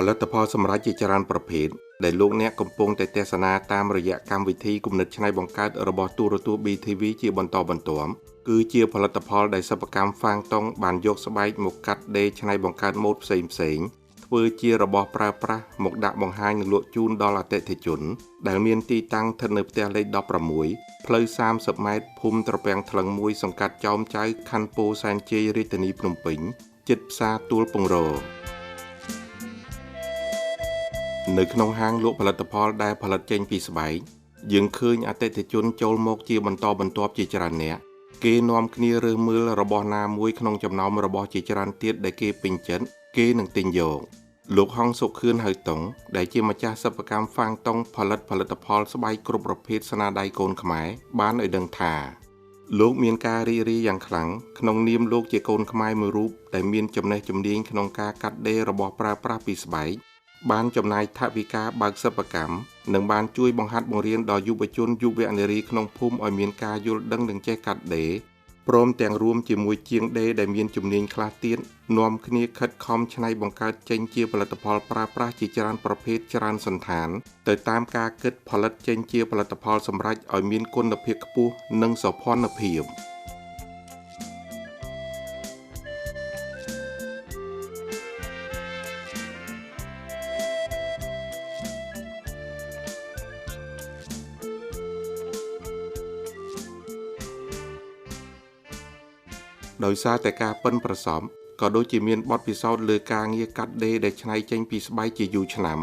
ផលិតផលសម្រាប់ជាច្រើនប្រភេទដែលលោកអ្នកកំពុងតែទស្សនាតាមរយៈកម្មវិធីគំនិតច្នៃបង្កើតរបស់ទូរទស្សន៍ BTV ជាបន្តបន្ទាប់គឺជាផលិតផលដែលសិប្បកម្មហ្វាងតុងបានយកស្បែកមកកាត់ដេរច្នៃបង្កើតម៉ូដផ្សេងៗធ្វើជារបស់ប្រើប្រាស់មកដាក់បង្ហាញនិងលក់ជូនដល់អតិថិជនដែលមានទីតាំងស្ថិតនៅផ្ទះលេខ16ផ្លូវ30ម៉ែត្រភូមិត្រពាំងថ្លឹង1សង្កាត់ចោមចៅខណ្ឌពោធិ៍សែនជ័យរាជធានីភ្នំពេញជិតផ្សារទួលពងរនៅក្នុងហាងលក់ផលិតផលដែលផលិតចេញពីស្បែកយើងឃើញអតិថិជនចូលមកជាបន្តបន្ទាប់ជាច្រើនអ្នកគេនាំគ្នារើសមើលរបស់ណាមួយក្នុងចំណោមរបស់ជាច្រើនទៀតដែលគេពេញចិត្តគេនឹងទិញយកលោកហងសុខឿនហៅតុងដែលជាម្ចាស់សិប្បកម្មហ្វាងតុងផលិតផលស្បែកគ្រប់ប្រភេទស្នាដៃកូនខ្មែរបានឲ្យដឹងថាលោកមានការរីករាយយ៉ាងខ្លាំងក្នុងនាមលោកជាកូនខ្មែរមួយរូបដែលមានចំណេះជំនាញក្នុងការកាត់ដេររបស់ប្រើប្រាស់ពីស្បែកបានចំណាយថវិកាបើកសិប្បកម្មនិងបានជួយបង្ហាត់បង្រៀនដល់យុវជនយុវនារីក្នុងភូមិឲ្យមានការយល់ដឹងនិងចេះកាត់ដេរព្រមទាំងរួមជាមួយជាងដេរដែលមានជំនាញខ្លះទៀតនាំគ្នាខិតខំច្នៃបង្កើតចេញជាផលិតផលប្រើប្រាស់ជាច្រើនប្រភេទច្រើនសន្តានទៅតាមការគិតផលិតចេញជាផលិតផលសម្រេចឲ្យមានគុណភាពខ្ពស់និងសោភ័ណភាពដោយសារតែការប៉ិនប្រសប់ក៏ដូចជាមានបទពិសោធន៍លើការងារកាត់ដេរដែលច្នៃចេញពីស្បែកជាយូរឆ្នាំ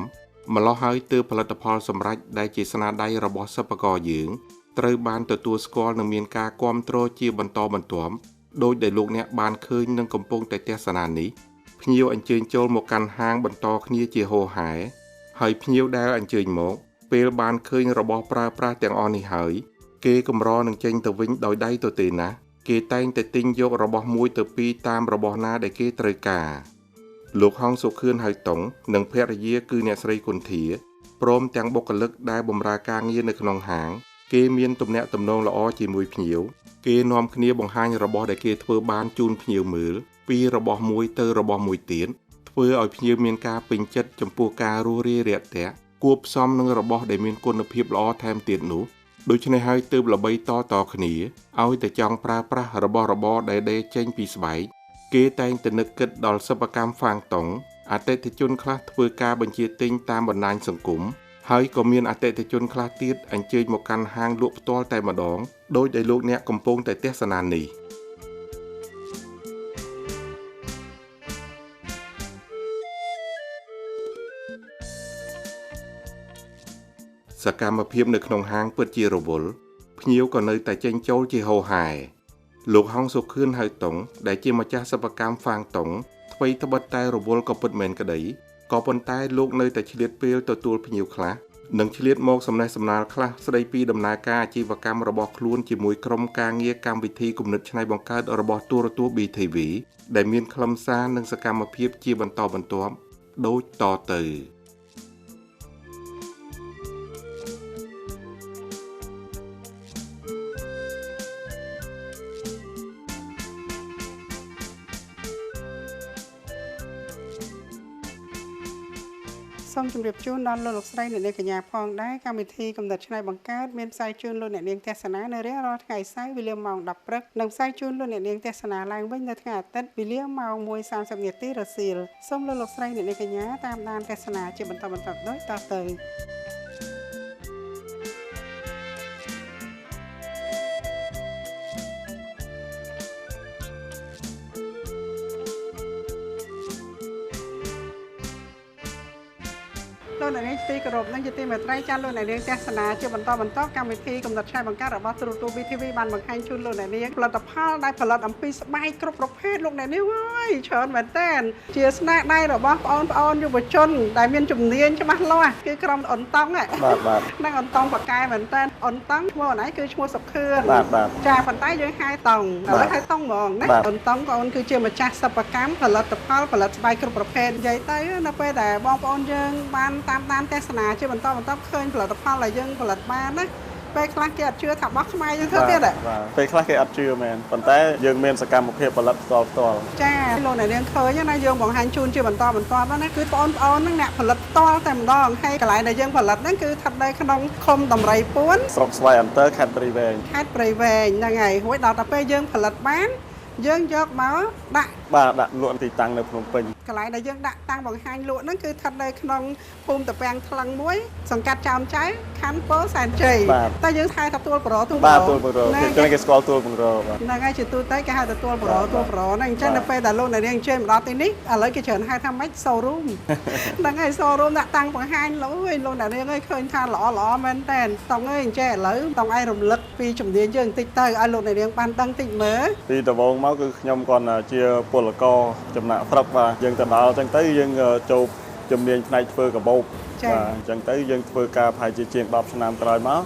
ម្ល៉េះហើយទើបផលិតផលសម្រេចដែលជាស្នាដៃរបស់សិប្បករយើងត្រូវបានទទួលស្គាល់និងមានការគាំទ្រជាបន្តបន្ទាប់ដោយដែលលោកអ្នកបានឃើញនិងកំពុងតែទស្សនានេះភ្ញៀវអញ្ជើញចូលមកកាន់ហាងបន្តគ្នាជាហូរហែហើយភ្ញៀវដែលអញ្ជើញមកពេលបានឃើញរបស់ប្រើប្រាស់ទាំងអស់នេះហើយគេកម្រនឹងចេញទៅវិញដោយដៃទទេណាគេតែងតែទិញយករបស់មួយទៅពីរតាមរបស់ណាដែលគេត្រូវការលោកហងសុខឿនហៅតុងនិងភរិយាគឺអ្នកស្រីគុន្ធាព្រមទាំងបុគ្គលិកដែលបម្រើការងារនៅក្នុងហាងគេមានទំនាក់ទំនងល្អជាមួយភ្ញៀវគេនាំគ្នាបង្ហាញរបស់ដែលគេធ្វើបានជូនភ្ញៀវមើលពីរបស់មួយទៅរបស់មួយទៀតធ្វើឲ្យភ្ញៀវមានការពេញចិត្តចំពោះការរស់រាយរាក់ទាក់គួបផ្សំនឹងរបស់ដែលមានគុណភាពល្អថែមទៀតនោះដូច្នេះហើយទើបល្បីតគ្នាឲ្យតែចង់ប្រើប្រាស់របស់របរដែលដេរចេញពីស្បែកគេតែងតែនឹកគិតដល់សិប្បកម្មហ្វាងតុងអតិថិជនខ្លះធ្វើការបញ្ជាទិញតាមបណ្ដាញសង្គមហើយក៏មានអតិថិជនខ្លះទៀតអញ្ជើញមកកាន់ហាងលក់ផ្ទាល់តែម្ដងដោយដែលលោកអ្នកកំពុងតែទស្សនានេះសកម្មភាពនៅក្នុងហាងពិតជារវល់ភ្ញៀវក៏នៅតែចេញចូលជាហូរហែលោកហងសុខឿនហៅតុងដែលជាម្ចាស់សិប្បកម្មហ្វាងតុងថ្មីត្បិតតែរវល់ក៏ពិតមែនក្តីក៏ប៉ុន្តែលោកនៅតែឆ្លៀតពេលទទួលភ្ញៀវខ្លះនិងឆ្លៀតមកសំណេះសំណាលខ្លះស្ដីពីដំណើរការអាជីវកម្មរបស់ខ្លួនជាមួយក្រុមការងារកម្មវិធីគំនិតច្នៃបង្កើតរបស់ទូរទស្សន៍ BTV ដែលមានខ្លឹមសារនិងសកម្មភាពជាបន្តបន្ទាប់ដូចតទៅសូមជម្រាបជូនដល់លោកស្រីអ្នកនាងកញ្ញាផងដែរកម្មវិធីកំណត់ឆ្នៃបង្កើតមានផ្សាយជូនលោកអ្នកនាងទស្សនានៅរៀងរាល់ថ្ងៃសៅរ៍វេលាម៉ោង 10 ព្រឹកនិងផ្សាយជូនលោកអ្នកនាងទស្សនាឡើងវិញនៅថ្ងៃអាទិត្យវេលាម៉ោង 1:30 នាទីរសៀលសូមលោកស្រីអ្នកនាងកញ្ញាតាមដានទស្សនាជាបន្តបន្ទាប់ដូចតទៅលោកអ្នកនាងទីគោរពនិងជាទីមេត្រីចាស់លោកអ្នកនាងទស្សនាជាបន្តកម្មវិធីកំណត់ឆ្នៃបង្កើតរបស់ទូរទស្សន៍ BTV បានបង្ហាញជូនលោកអ្នកនាងផលិតផលដែលផលិតអំពីស្បែកគ្រប់ប្រភេទលោកអ្នកនាងអើយច្រើនមែនតើជាស្នាដៃរបស់បងប្អូនយុវជនដែលមានជំនាញច្បាស់លាស់គឺក្រុមអ៊ុនតង់បាទនិងអ៊ុនតង់បកែមែនតើអ៊ុនតង់ឈ្មោះអនឯងគឺឈ្មោះសុខឿនបាទចាប៉ុន្តែយើងហៅតង់ឥឡូវហៅតង់ហ្មងណាអ៊ុនតង់បងប្អូនគឺជាម្ចាស់សិប្បកម្មផលិតស្បែកគ្រប់ប្រភេទនិយាយទៅនៅពេលដែលបងប្អូនយើងបានតាមដានទស្សនាជាបន្តឃើញផលិតផលដែលយើងផលិតបានណា ពេលខ្លះគេអត់ជឿថាបោះខ្មែរយើងធ្វើទៀតពេលខ្លះគេអត់ជឿមែនប៉ុន្តែយើងមានសកម្មភាពផលិតផ្ទាល់ចាលោកអ្នកនាងឃើញណាយើងបង្ហាញជូនជាបន្តណាគឺបងប្អូនហ្នឹងអ្នកផលិតផ្ទាល់តែម្ដងហើយកន្លែងដែលយើងផលិតហ្នឹងគឺស្ថិតនៅក្នុងឃុំដំរីពួនស្រុកស្វាយអន្តរខេត្តព្រៃវែងហ្នឹងហើយរួចដល់តែពេលយើងផលិតបានយើងយកមកដាក់ដាក់លក់ទីតាំងនៅភ្នំពេញកន្លែងដែលយើងដាក់តាំងបង្ហាញលក់ហ្នឹងគឺស្ថិតនៅក្នុងភូមិតាពាំងថ្លឹងមួយសង្កាត់ចោមចៅខណ្ឌពោធិ៍សែនជ័យតែយើងហៅថាទួលបរោទួលបរោគេស្គាល់ទួលបរោហ្នឹងហើយជាទូទៅគេហៅថាទួលបរោហ្នឹងអញ្ចឹងដល់ពេលដែលលោកអ្នកនាងជិះមកដល់ទីនេះឥឡូវគេច្រើនហៅថាម៉េច showroom ហ្នឹងហើយ showroom ដាក់តាំងបង្ហាញលោកអ្នកនាងឃើញថាល្អមែនតើតង់អើយអញ្ចឹងឥឡូវតង់ឯងរំលឹកពីជំនាញយើងបន្តិចទៅឲ្យលោកអ្នកនាងបានដឹងតិចមើលពីដំបូងមកគឺខ្ញុំគាត់ជាពលករចំណាក់ស្រុកបាទយើងទៅដល់អញ្ចឹងទៅយើងចូលជំនាញផ្នែកធ្វើកាបូបបាទអញ្ចឹងទៅយើងធ្វើការប្រហែលជាជាង10ឆ្នាំក្រោយមក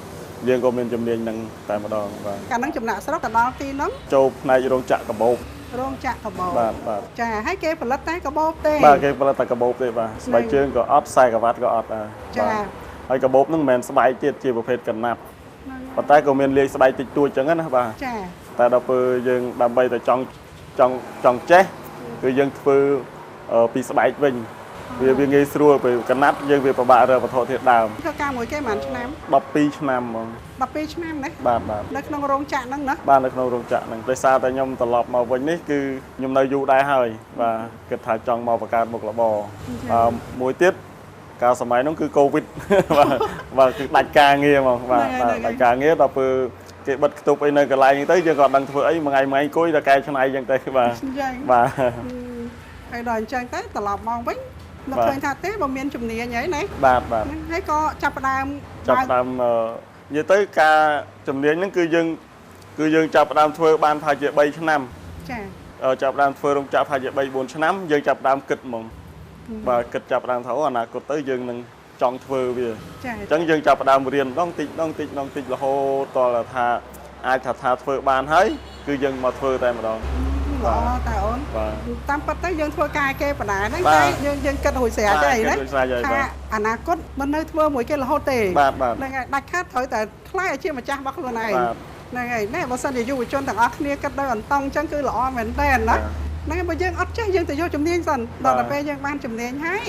យើងក៏មានជំនាញនឹងតែម្ដងបាទកាលហ្នឹងចំណាក់ស្រុកទៅដល់ទីហ្នឹងចូលផ្នែករោងចក្រកាបូបរោងចក្រកាបូបបាទចាហើយគេផលិតតែកាបូបទេបាទគេផលិតតែកាបូបទេបាទស្បែកជើងក៏អត់ខ្សែក្រវ៉ាត់ក៏អត់ចាហើយកាបូបហ្នឹងមិនមែនស្បែកទៀតជាប្រភេទកណាត់ប៉ុន្តែក៏មានលាយស្បែកតិចតួចអញ្ចឹងណាបាទចាតែដល់ពេលយើងដើម្បីតែចង់ចេះគឺយើងធ្វើពីស្បែកវិញវាងាយស្រួលពេលកណាត់យើងវាពិបាករកវត្ថុធាតុដើមធ្វើការមួយគេប៉ុន្មានឆ្នាំ12ឆ្នាំហ្មង12ឆ្នាំណាបាទនៅក្នុងរោងចក្រហ្នឹងណាបាទនៅក្នុងរោងចក្រហ្នឹងដោយសារតែខ្ញុំត្រឡប់មកវិញនេះគឺខ្ញុំនៅយូរដែរហើយបាទគិតថាចង់មកបង្កើតមុខរបរមួយទៀតកាលសម័យហ្នឹងគឺកូវីដបាទគឺដាច់ការងារហ្មងបាទដាច់ការងារដល់ពេលគេបិទខ្ទប់អីនៅកន្លែងហ្នឹងទៅយើងក៏ដឹងធ្វើអីមួយថ្ងៃអង្គុយតែកែច្នៃអញ្ចឹងទៅបាទហើយដល់អញ្ចឹងទៅត្រឡប់មកវិញនឹកឃើញថាទេបើមានជំនាញហើយណាបាទហើយក៏ចាប់ផ្ដើមនិយាយទៅការជំនាញហ្នឹងគឺយើងចាប់ផ្ដើមធ្វើបានប្រហែលជា3ឆ្នាំចាចាប់ផ្ដើមធ្វើរោងចក្រប្រហែលជា3 4ឆ្នាំយើងចាប់ផ្ដើមគិតហ្មងបាទគិតចាប់ផ្ដើមថាអនាគតទៅយើងនឹងចង់ធ្វើវាអញ្ចឹងយើងចាប់ផ្ដើមរៀនដងតិចរហូតដល់ថាអាចថាធ្វើបានហើយគឺយើងមកធ្វើតែម្ដងល្អតែអូនតាមពិតទៅយើងធ្វើការគេបណ្ដាហ្នឹងតែយើងគិតរួចស្រេចហើយណាថាអនាគតមិននៅធ្វើមួយគេរហូតទេហ្នឹងហើយដាច់ខាតត្រូវតែខ្លាយឲ្យជាម្ចាស់របស់ខ្លួនឯងហ្នឹងហើយណែបើសិនជាយុវជនទាំងអស់គ្នាគិតដោយអន្តងអញ្ចឹងគឺល្អមែនតើណាហ្នឹងបើយើងអត់ចេះយើងទៅយកជំនាញសិនដល់តែពេលយើងបានជំនាញហើយ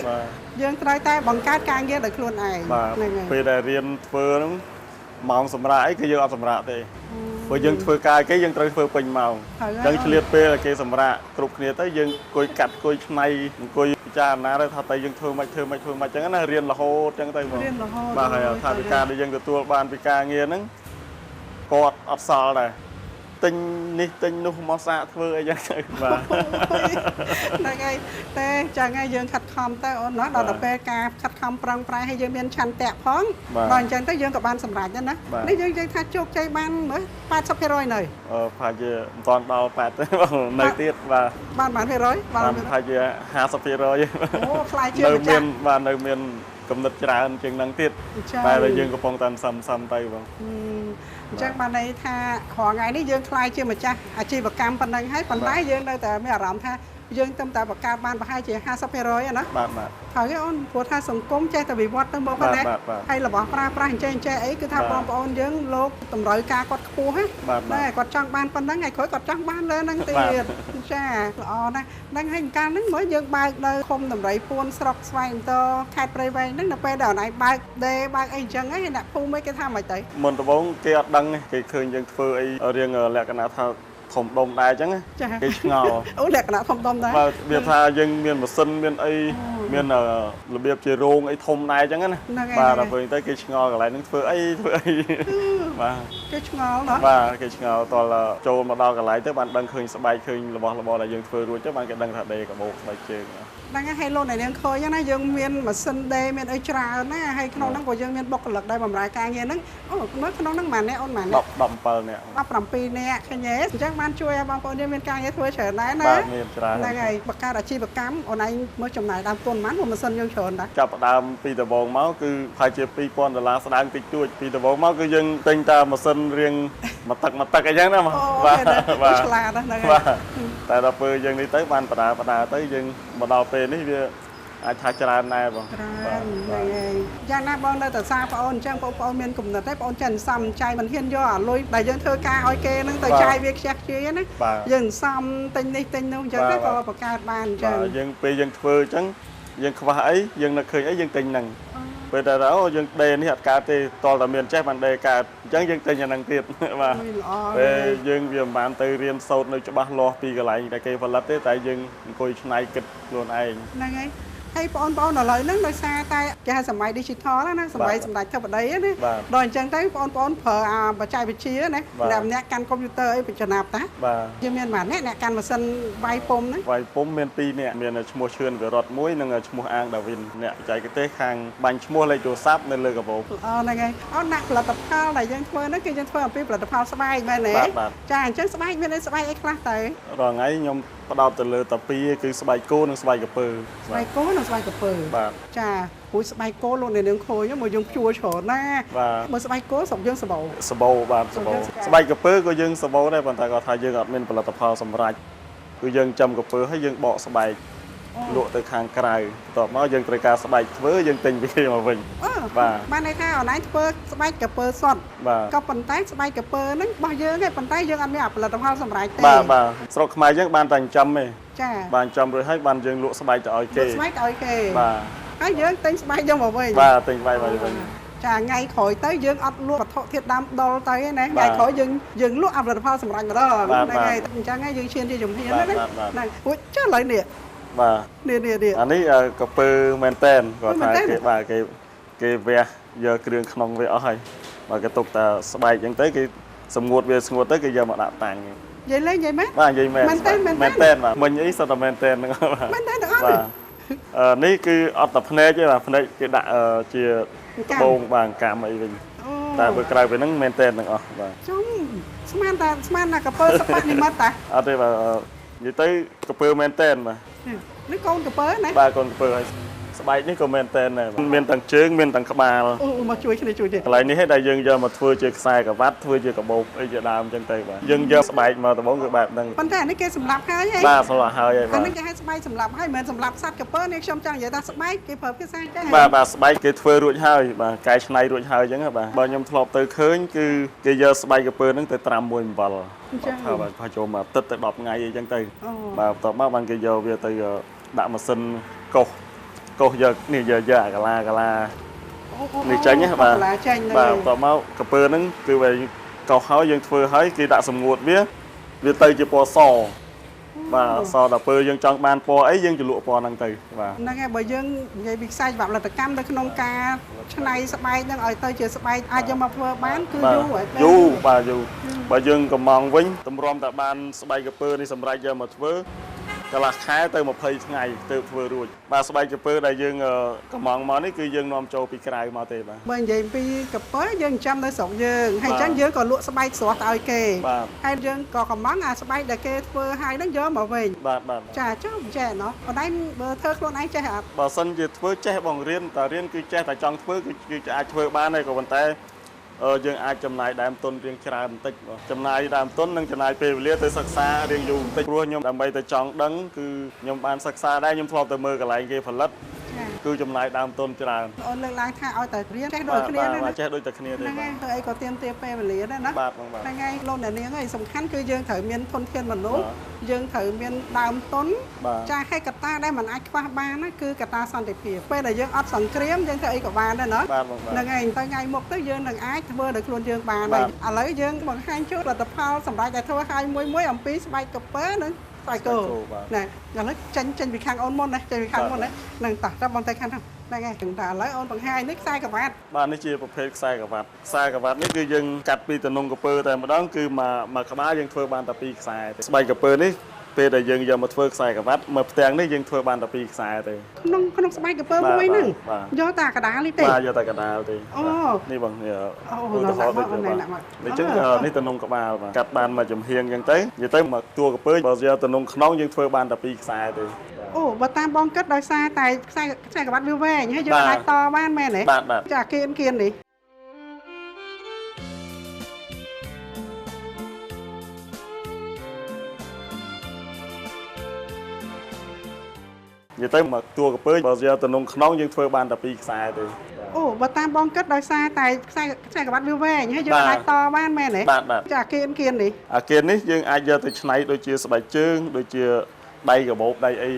យើងត្រូវតែបង្កើតការងារដោយខ្លួនឯងហ្នឹងហើយពេលដែលរៀនធ្វើហ្នឹងម៉ោងសម្រាប់អីគឺយើងអត់សម្រាប់ទេព្រោះយើងធ្វើការគេយើងត្រូវធ្វើពេញម៉ោងអញ្ចឹងឆ្លៀតពេលឲ្យគេសម្រាប់គ្រប់គ្នាទៅយើងអង្គុយកាត់អង្គុយឆ្នៃអង្គុយពិចារណាទៅថាតើយើងធ្វើមិនអញ្ចឹងណារៀនរហូតអញ្ចឹងទៅបងបាទហើយថាវិការដែលយើងទទួលបានពីការងារហ្នឹងគាត់អត់សល់ដែរទិញនេះទិញនោះមកសាកធ្វើអីចឹងទៅបាទហ្នឹងហើយតែចឹងហើយយើងខិតខំទៅអូនណាដល់ទៅពេលការខិតខំប្រឹងប្រែងឲ្យយើងមានឆន្ទៈផងដល់អញ្ចឹងទៅយើងក៏បានសម្រេចដែរណានេះយើងថាជោគជ័យបានមើល 80% នៅប្រហែលជាមិនតាន់ដល់80ទេបងនៅទៀតបាទបាន%បានប្រហែលជា 50% អូខ្លាយជានៅមានកំណត់ច្រើនជាងនឹងទៀតតែយើងកំពុងតែសឹមទៅបងអញ្ចឹងបានន័យថារាល់ថ្ងៃនេះយើងខ្លាយជាម្ចាស់អាជីវកម្មប៉ុណ្ណឹងហើយប៉ុន្តែយើងនៅតែមានអារម្មណ៍ថាយើងទៅតែបង្កើតបានប្រហែលជា 50% ណាបាទហើយអូនព្រោះថាសង្គមចេះតែវិវត្តទៅមកប៉ុណ្ណេះហើយរបស់ប្រើប្រាស់អញ្ចឹងអីគឺថាបងប្អូនយើងលោកតម្រូវការគាត់ខ្ពស់ណាគាត់ចង់បានប៉ុណ្ណឹងហើយក្រោយគាត់ចង់បានលើហ្នឹងទៀតចាល្អណាស់ហ្នឹងហើយកាលហ្នឹងមើលយើងបើកនៅឃុំដំរីពួនស្រុកស្វាយអន្តរខេត្តព្រៃវែងហ្នឹងនៅពេលដែលអនឡាញបើកអីអញ្ចឹងហើយអ្នកភូមិគេថាមិនទៅមុនដំបូងគេអត់ដឹងគេឃើញយើងធ្វើអីរៀងលក្ខណៈថាធំដុំដែរអញ្ចឹងគេឆ្ងល់អូលក្ខណៈធំដុំដែរបាទវាថាយើងមានម៉ាស៊ីនមានអីមានរបៀបជារោងអីធំដែរអញ្ចឹងណាបាទដល់ពេលទៅគេឆ្ងល់កន្លែងហ្នឹងធ្វើអីបាទគេឆ្ងល់ណាបាទគេឆ្ងល់តលចូលមកដល់កន្លែងទៅបានដឹងឃើញស្បែកឃើញរបស់របរដែលយើងធ្វើរួចទៅបានគេដឹងថាដេកកាបូបស្បែកជើងហ្នឹងហើយលោកអ្នកនាងឃើញណាយើងមានម៉ាស៊ីនដេមានអីច្រើនណាហើយក្នុងហ្នឹងក៏យើងមានបុគ្គលិកដែលបម្រើការងារហ្នឹងអូនៅក្នុងហ្នឹងប៉ុន្មានអ្នកអូនប៉ុន្មានអ្នក17នាក់17នាក់ឃើញទេអញ្ចឹងបានជួយឲ្យបងប្អូនយើងមានការងារធ្វើច្រើនដែរណាបាទមានច្រើនហ្នឹងហើយបង្កើតអាជីវកម្មអូនឯងមើលចំណាយដើមទុនប៉ុន្មានម៉ាស៊ីនយើងច្រើនដែរចាប់ផ្ដើមពីដំបូងមកគឺប្រហែលជា$2000ស្ដើងតិចតួចពីដំបូងមកគឺយើងទិញតែម៉ាស៊ីនរៀងមួយទឹកអីចឹងណាបាទឆ្លាតហ្នឹងហើយតែដល់ពេលយើងនេះទៅបានបដាទៅយើងមកដល់ពេលនេះវា អាចថាច្រើនដែរបង ច្រើនហ្នឹងហើយយ៉ាងណាបងនៅតែសារបងអូនអញ្ចឹងបងប្អូនមានគំនិតទេបងអូនចេះសំចៃមិនហ៊ានយកអាលុយដែលយើងធ្វើការឲ្យគេហ្នឹងទៅចាយវាខ្ជះខ្ជាយណាយើងសំទិញនេះទិញនោះអញ្ចឹងទៅក៏បង្កើតបានអញ្ចឹងយើងពេលយើងធ្វើអញ្ចឹងយើងខ្វះអីយើងនឹកឃើញអីយើងទិញហ្នឹងពេលតែយើងដេរនេះអត់កើតទេតលតែមានចេះបានដេរកើតអញ្ចឹងយើងទិញអាហ្នឹងទៀតបាទពេលយើងវាមិនបានទៅរៀនសូត្រនៅច្បាស់លាស់ពីកន្លែងដែលគេផលិតទេតែយើងអង្គុយច្នៃគិតខ្លួនឯងហ្នឹងហើយហើយបងប្អូនឥឡូវហ្នឹងដោយសារតែគេហៅសម័យ digital ណាសម័យសម្ដេចធិបតីណាដល់អញ្ចឹងទៅបងប្អូនប្រើបច្ចេកវិទ្យាណាម្នាក់កាន់កុំព្យូទ័រអីបញ្ចំណាប់តាយើងមានប៉ុន្មានអ្នកកាន់ម៉ាស៊ីនវាយពុំហ្នឹងវាយពុំមាន2នាក់មានឈ្មោះឈឿនវិរតមួយនិងឈ្មោះអាងដាវីនអ្នកបច្ចេកទេសខាងបាញ់ឈ្មោះលេខទូរស័ព្ទនៅលើកាបូបហ្នឹងហើយអូនដាក់ផលិតផលដែលយើងធ្វើហ្នឹងគឺយើងធ្វើអំពីផលិតផលស្បែកមែនទេចាអញ្ចឹងស្បែកមានស្បែកអីខ្លះទៅរាល់ថ្ងៃខ្ញុំផ្ដោតទៅលើតាពីគឺស្បែកគោនិងស្បែកក្រពើស្បែកគោនិងស្បែកក្រពើបាទចាព្រោះស្បែកគោលោកអ្នកនាងខូចមកយើងជួច្រើនណាមើលស្បែកគោស្រុកយើងសបោបាទសបោស្បែកក្រពើក៏យើងសបោដែរប៉ុន្តែគាត់ថាយើងអត់មានផលិតផលសម្រាប់គឺយើងចំក្រពើហើយយើងបកស្បែកលក់ទៅខាងក្រៅបន្ទាប់មកយើងត្រូវការស្បែកធ្វើយើងទិញពីគេមកវិញបាទបានន័យថាអនឡាញធ្វើស្បែកក្រពើសុទ្ធក៏ប៉ុន្តែស្បែកក្រពើហ្នឹងរបស់យើងទេប៉ុន្តែយើងអត់មានផលិតផលសម្រាប់ទេបាទស្រុកខ្មែរយើងបានតែចិញ្ចឹមទេចាបានចិញ្ចឹមរួចហើយបានយើងលក់ស្បែកទៅឲ្យគេស្បែកទៅឲ្យគេបាទហើយយើងទិញស្បែកយកមកវិញបាទទិញស្បែកមកវិញចាថ្ងៃក្រោយទៅយើងអត់លក់វត្ថុធាតុដើមដុលទៅទេណាថ្ងៃក្រោយយើងលក់ផលិតផលសម្រាប់ម្ដងហ្នឹងហើយអញ្ចឹងហើយយើងឈានជាជំហានណាហ្នឹងពួកចាឥឡូវនេះបាទនេះអានេះក្រពើមែនតែនគាត់ថាគេបាទគេវះយកគ្រឿងក្នុងវាអស់ហើយបាទគេទុកតែស្បែកអញ្ចឹងទៅគេសម្ងួតវាស្ងួតទៅគេយកមកដាក់តាំងនិយាយលេងនិយាយមែនបាទនិយាយមែនបាទមិញអីសតមែនតែនហ្នឹងបាទមែនតែនទាំងអស់នេះគឺអត់តែភ្នែកទេបាទភ្នែកគេដាក់ជាត្បូងបាទកម្មអីវិញតែបើក្រៅពីហ្នឹងមែនតែនទាំងអស់បាទចុងស្មានណាក្រពើសបាត់និមិត្តតាអត់ទេបាទនិយាយទៅក្រពើមែនតែនបាទនេះកូនក្រពើណាបាទកូនក្រពើហើយស្បែកនេះក៏មែនតែនដែរមានទាំងជើងមានទាំងក្បាលអូមកជួយគ្នាជួយទៀតកន្លែងនេះដែលយើងយកមកធ្វើជាខ្សែក្រវ៉ាត់ធ្វើជាកាបូបអីជាដើមអញ្ចឹងទៅបាទយើងយកស្បែកមកដំបងគឺបែបហ្នឹងប៉ុន្តែអានេះគេសម្លាប់ហើយបាទសម្លាប់ហើយអានេះគេហៅស្បែកសម្លាប់ហើយមិនមែនសម្លាប់សត្វក្រពើនេះខ្ញុំចង់និយាយថាស្បែកគេប្រើភាសាចេះបាទស្បែកគេធ្វើរួចហើយបាទកែច្នៃរួចហើយអញ្ចឹងបាទបើខ្ញុំធ្លាប់ទៅឃើញគឺគេយកស្បែកក្រពើហ្នឹងទៅត្រាំមួយអំបិលហើយបាទផាចូលមកទឹកទៅ10ថ្ងៃអីចឹងទៅបាទបន្ទាប់មកបានគេយកវាទៅដាក់ម៉ាស៊ីនកោសយកនេះយកកាឡានេះចេញណាបាទបន្ទាប់មកក្រពើហ្នឹងគឺវាកោសហើយយើងធ្វើហើយគេដាក់សម្ងួតវាទៅជាពណ៌សបាទសដល់ពេលយើងចង់បានពណ៌អីយើងជលក់ពណ៌ហ្នឹងទៅបាទហ្នឹងហើយបើយើងនិយាយពីខ្សែច្បាប់ផលិតកម្មនៅក្នុងការច្នៃស្បែកហ្នឹងឲ្យទៅជាស្បែកអាចយកមកធ្វើបានគឺយូរបាទយូរបើយើងកំងវិញតម្រាំតែបានស្បែកក្រពើនេះសម្រាប់យកមកធ្វើកន្លះខែទៅ20ថ្ងៃទៅធ្វើរួចបាទស្បែកក្រពើដែលយើងកំងមកនេះគឺយើងនាំចូលពីក្រៅមកទេបាទបើនិយាយពីក្រពើយើងចាំនៅស្រុកយើងហើយអញ្ចឹងយើងក៏លក់ស្បែកស្រស់ទៅឲ្យគេហើយយើងក៏កំងអាស្បែកដែលគេធ្វើឲ្យហ្នឹងយកមកវិញបាទចាចុះចេះណោះប៉ុន្តែបើធ្វើខ្លួនឯងចេះអត់បើសិនជាធ្វើចេះបងរៀនគឺចេះតែចង់ធ្វើគឺអាចធ្វើបានហើយក៏ប៉ុន្តែយើងអាចចំណាយដើមទុនរៀងច្រើនបន្តិចចំណាយដើមទុននិងចំណាយពេលវេលាទៅសិក្សារៀងយូរបន្តិចព្រោះខ្ញុំដើម្បីទៅចង់ដឹងគឺខ្ញុំបានសិក្សាដែរខ្ញុំធ្លាប់ទៅមើលកន្លែងគេផលិតគឺចំណាយដើមទុនច្រើនអូនលើកឡើងថាឲ្យតែរៀនចេះដូចគ្នាណាចេះដូចតែគ្នាទេហ្នឹងហើយធ្វើអីក៏ទៀមទាពេលវេលាដែរណាហ្នឹងហើយលោកអ្នកនាងហើយសំខាន់គឺយើងត្រូវមានធនធានមនុស្សយើងត្រូវមានដើមទុនចាហើយកត្តាដែលมันអាចខ្វះបានណាគឺកត្តាសន្តិភាពពេលដែលយើងអត់សង្គ្រាមយើងធ្វើអីក៏បានដែរណាហ្នឹងហើយទៅថ្ងៃមុខទៅយើងនឹងអាចធ្វើដោយខ្លួនយើងបានហើយឥឡូវយើងបង្ហាញជូនផលិតផលសម្រាប់តែធ្វើឲ្យមួយអំពីស្បែកក្រពើនិងស្បែកគោណាឥឡូវចេញពីខាងអូនមុនណាចេញពីខាងមុនណានឹងតោះបងទៅខាងហ្នឹងហើយតែឥឡូវអូនបង្ហាញនេះខ្សែក្រវ៉ាត់បាទនេះជាប្រភេទខ្សែក្រវ៉ាត់នេះគឺយើងកាត់ពីតំណងក្រពើតែម្ដងគឺមកក្បាលយើងធ្វើបានតែ2ខ្សែស្បែកក្រពើនេះពេលដែលយើងយកមកធ្វើខ្សែក្រវ៉ាត់មកផ្ទាំងនេះយើងធ្វើបានតែ2ខ្សែទេក្នុងស្បែកក្រពើមួយហ្នឹងយកតែកដាលនេះទេបាទយកតែកដាលទេនេះបងនេះឧទាហរណ៍ដូចនេះចឹងនេះតំណងក្បាលបាទកាត់បានមកចំហៀងចឹងទៅនិយាយទៅមកតួក្រពើបើយកតំណងខ្នងយើងធ្វើបានតែ2ខ្សែទេអូបើតាមបងគិតដោយសារតែខ្សែក្រវ៉ាត់វាវែងហើយយើងអាចតបានមែនទេចាគៀននេះ និយាយទៅមកតួក្រពើបើយកទៅនំខ្នងយើងធ្វើបានតែ2ខ្សែទេ អូបើតាមបងគិតដោយសារតែខ្សែក្រវ៉ាត់វាវែងហើយយើងអាចតបានមែនទេចាអាគៀននេះ អាគៀននេះយើងអាចយកទៅឆ្នៃដូចជាស្បែកជើងដូចជាដៃកាបូបដៃអី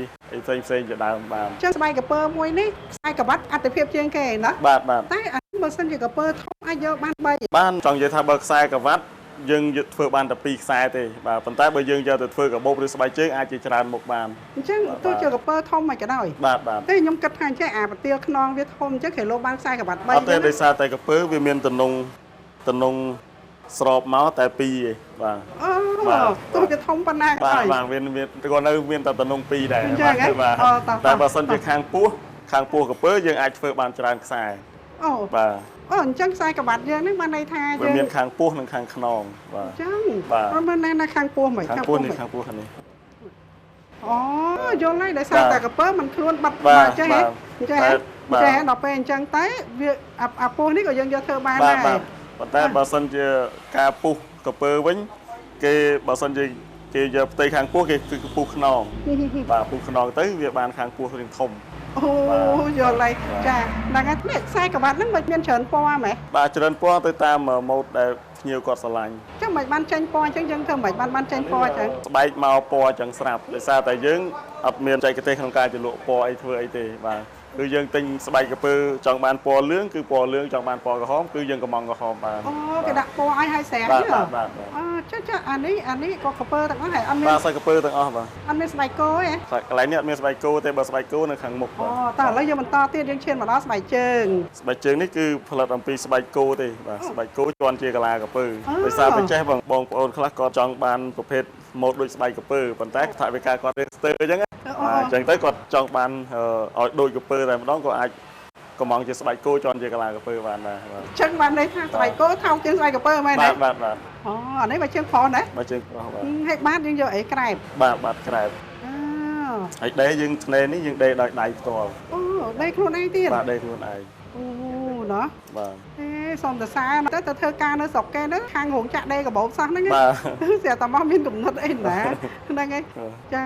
ផ្សេងជាដើមបាន ចឹងស្បែកក្រពើមួយនេះខ្សែក្រវ៉ាត់អត្ថភាពជាងគេណា បាទ តែអាបើសិនជាក្រពើធំអាចយកបាន3 បានចង់និយាយថាបើខ្សែក្រវ៉ាត់យើងធ្វើបានតែ2ខ្សែទេបាទប៉ុន្តែបើយើងយកទៅធ្វើកាបូបឬស្បែកជើងអាចជាច្រើនមុខបាន អញ្ចឹងទោះជាក្រពើធំមិនក៏ដោយ បាទ តែខ្ញុំគិតថាអញ្ចឹងអាប្រទាលខ្នងវាធំអញ្ចឹងគេលោបានខ្សែក្រវ៉ាត់3 អត់ទេដោយសារតែក្រពើវាមានតំណងស្របមកតែ2ឯងបាទ អូទោះជាធំប៉ុណ្ណាក៏ដោយ បាទមានគាត់នៅមានតែតំណង2ដែរបាទតែបើសិនជាខាងពោះក្រពើយើងអាចធ្វើបានច្រើនខ្សែ អូ បាទ អូអញ្ចឹងខ្សែក្រវ៉ាត់យើងនេះបានន័យថាយើង មានខាងពោះនិងខាងខ្នងបាទ អញ្ចឹងមិនមែននៅខាងពោះមិន ខាងពោះនេះខាងពោះនេះ អូយល់ហើយដោយសារតែក្រពើมันខ្លួនបាត់ចេះហ៎អញ្ចឹងចេះដល់ពេលអញ្ចឹងតែវាអាពោះនេះក៏យើងយកធ្វើបានដែរ ប៉ុន្តែបើសិនជាការពុះក្រពើវិញគេបើសិនជាគេយកផ្ទៃខាងពោះគេគឺពុះខ្នងបាទពុះខ្នងទៅវាបានខាងពោះរៀងធំ អូយល់ហើយចាដល់ថ្ងៃនេះខ្សែក្រវ៉ាត់ហ្នឹងមិនមានច្រើនពណ៌ហ្មង បាទច្រើនពណ៌ទៅតាមម៉ូដដែលភ្ញៀវគាត់ស្រឡាញ់ ចឹងមិនបានចេញពណ៌អញ្ចឹងយើងធ្វើមិនបានចេញពណ៌អញ្ចឹង ស្បែកមកពណ៌អញ្ចឹងស្រាប់ដោយសារតែយើងអត់មានបច្ចេកទេសក្នុងការជ្រលក់ពណ៌អីធ្វើអីទេបាទគឺយើងទិញស្បែកក្រពើចង់បានពណ៌លឿងគឺពណ៌លឿងចង់បានពណ៌ក្រហមគឺយើងកំងក្រហមបាន អូគេដាក់ពណ៌ឲ្យស្រាំទេអូចាអានេះក៏ក្រពើទាំងអស់ហើយអត់មាន បាទស្បែកក្រពើទាំងអស់បាទ អត់មានស្បែកគោទេ កន្លែងនេះអត់មានស្បែកគោទេបើស្បែកគោនៅខាងមុខ អូតើឥឡូវយើងបន្តទៀតយើងឈានមកដល់ស្បែកជើង ស្បែកជើងនេះគឺផលិតអំពីស្បែកគោទេបាទស្បែកគោជន់ជាកាឡាក្រពើដោយសារតែចេះបងប្អូនខ្លះគាត់ចង់បានប្រភេទម៉ូដដូចស្បែកក្រពើប៉ុន្តែថវិកាគាត់រៀនស្ទើរអញ្ចឹងអញ្ចឹងទៅគាត់ចង់បានឲ្យដូចក្រពើតែម្ដងក៏អាចកំងជាស្បែកគោជន់ជាកាឡាក្រពើបានដែរបាទ ចឹងបានន័យថាស្បែកគោថោកជាងស្បែកក្រពើមែនទេ បាទ អូអានេះបើជើងប្រុសណា បាទជើងប្រុសបាទ ហើយបាតយើងយកអីក្រែប បាទក្រែប អូ ហើយដេរយើងធ្នេនេះយើងដេរដោយដៃផ្ទាល់ អូដៃខ្លួនឯងទៀត បាទដេរខ្លួនឯង អូណោះ បាទ សុំតសារទៅធ្វើការនៅស្រុកគេហ្នឹងខាងរោងចក្រដេរកាបូបសោះហ្នឹង បាទ ស្រាប់តែមកមានកំណត់អីណាហ្នឹងហើយចា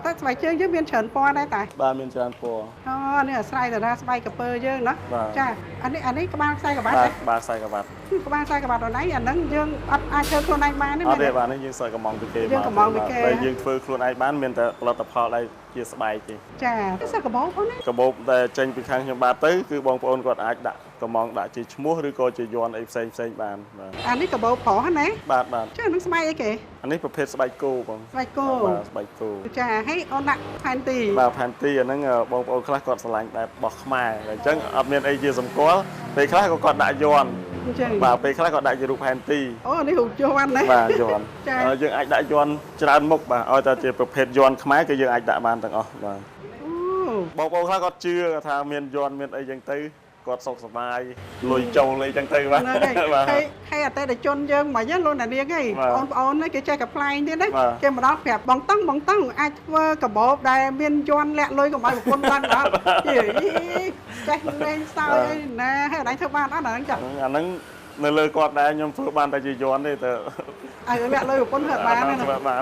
តែស្បែកជើងយើងមានច្រើនពណ៌ដែរតែ បាទមានច្រើនពណ៌ អូនេះអាស្រ័យទៅដល់ស្បែកក្រពើយើងណា បាទ ចាអានេះក្បាលខ្សែក្រវ៉ាត់ បាទបាទខ្សែក្រវ៉ាត់ ក្បាលខ្សែក្រវ៉ាត់ដល់ណៃអាហ្នឹងយើងអត់អាចធ្វើខ្លួនឯងបានទេ អត់ទេបាទនេះយើងសើកំងពីគេ យើងកំងពីគេ តែយើងធ្វើខ្លួនឯងបានមានតែផលិតផលដែលជាស្បែកទេ ចាសឹកកាបូបហ្នឹងណា កាបូបដែលចេញពីខាងខ្ញុំបាទទៅគឺបងប្អូនគាត់អាចដាក់កំងដាក់ជាឈ្មោះឬក៏ជាយ័ន្តអីផ្សេងបានបាទ អានេះកាបូបប្រុសណា បាទ ចាហ្នឹងស្បែកអីគេ អានេះប្រភេទស្បែកគោបង ស្បែកគោ បាទស្បែកគោ ចាហើយអូនដាក់ផែនទី បាទផែនទីអាហ្នឹងបងប្អូនខ្លះគាត់ស្រឡាញ់បែបរបស់ខ្មែរអញ្ចឹងអត់មានអីជាសម្គាល់ពេលខ្លះក៏គាត់ដាក់យ័ន្ត អញ្ចឹង បាទពេលខ្លះគាត់ដាក់ជារូបផែនទី អូនេះរូបយ័ន្តណា បាទយ័ន្ត ចា យើងអាចដាក់យ័ន្តច្រើនមុខបាទឲ្យតែជាប្រភេទយ័ន្តខ្មែរគឺយើងអាចដាក់បានទាំងអស់បាទ អូ បងប្អូនខ្លះគាត់ជឿថាមានយ័ន្តមានអីចឹងទៅគាត់សុខសប្បាយលុយចូលអីចឹងទៅបាទ ហើយអតិថិជនយើងមិនហ្នឹងលោកអ្នកនាងហី បាទ បងប្អូននេះគេចេះកំ pl ែងទៀតណា បាទ គេមកដល់ប្រាប់បងតង់អាចធ្វើកាបូបដែលមានយ័ន្តលាក់លុយកុំឲ្យប្រពន្ធបានដល់យីចេះលេងសើចអីណាហើយអត់ធ្វើបានអត់អាហ្នឹងចា អាហ្នឹងនៅលើគាត់ដែរខ្ញុំធ្វើបានតែជាយ័ន្តទេតែ ឲ្យលាក់លុយប្រពន្ធធ្វើបានណា ធ្វើបាន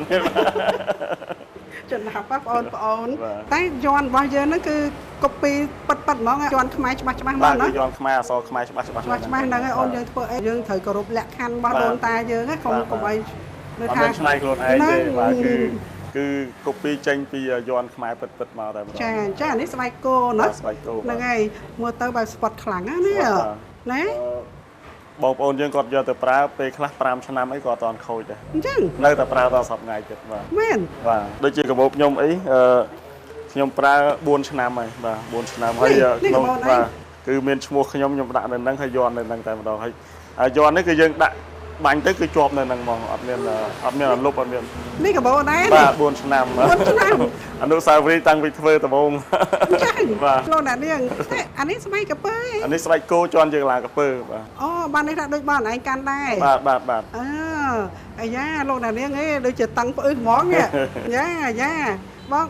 ចំណាប់បងប្អូន បាទ តែយ័ន្តរបស់យើងហ្នឹងគឺកូពីប៉ិតហ្មងយ័ន្តខ្មែរច្បាស់ហ្ម បា ង ទ ណា យ័ន្តខ្មែរអក្សរខ្មែរច្បាស់ ច្បាស់ហ្នឹងហើយអូនយើងធ្វើអីយើងត្រូវគោរពលក្ខខណ្ឌរបស់ដូនតាយើងហ្នឹងកុំឲ្យ អត់មានឆ្នៃខ្លួនឯងទេបាទគឺកូពីចេញពីយ័ន្តខ្មែរពិតមកតែម្ដង ចានេះស្បែកគោណា ស្បែកគោ ហ្នឹងហើយមើលទៅបែបស្ពតខ្លាំងណានេះណា បងប្អូនយើងគាត់យកទៅប្រើពេលខ្លះ5ឆ្នាំអីក៏អត់តន់ខូចដែរ អញ្ចឹង នៅតែប្រើដល់សប្តាហ៍ទៀតបាទ មែន បាទដូចជាកាបូបខ្ញុំអីខ្ញុំប្រើ4ឆ្នាំហើយបាទ4ឆ្នាំហើយក្នុងបាទគឺមានឈ្មោះខ្ញុំដាក់នៅហ្នឹងហើយយ័ន្តនៅហ្នឹងតែម្ដងហើយយ័ន្តនេះគឺយើងដាក់បាញ់ទៅគឺជាប់នៅហ្នឹងហ្មងអត់មានអលុបអត់មាន នេះកាបូបដែរ បាទ4ឆ្នាំ 4ឆ្នាំ អនុស្សាវរីយ៍តាំងពីធ្វើដំបូង ចា៎ បាទ លោកអ្នកនាងតែអានេះស្បែកកាពើ អានេះស្បែកគោជន់ជាកន្លាក្រពើបាទ អូបាននេះថាដូចបងឯងកាន់ដែរ បាទ អើអាយ៉ាលោកអ្នកនាងឯងដូចជាតឹងផ្អឹសហ្មងនេះយ៉ា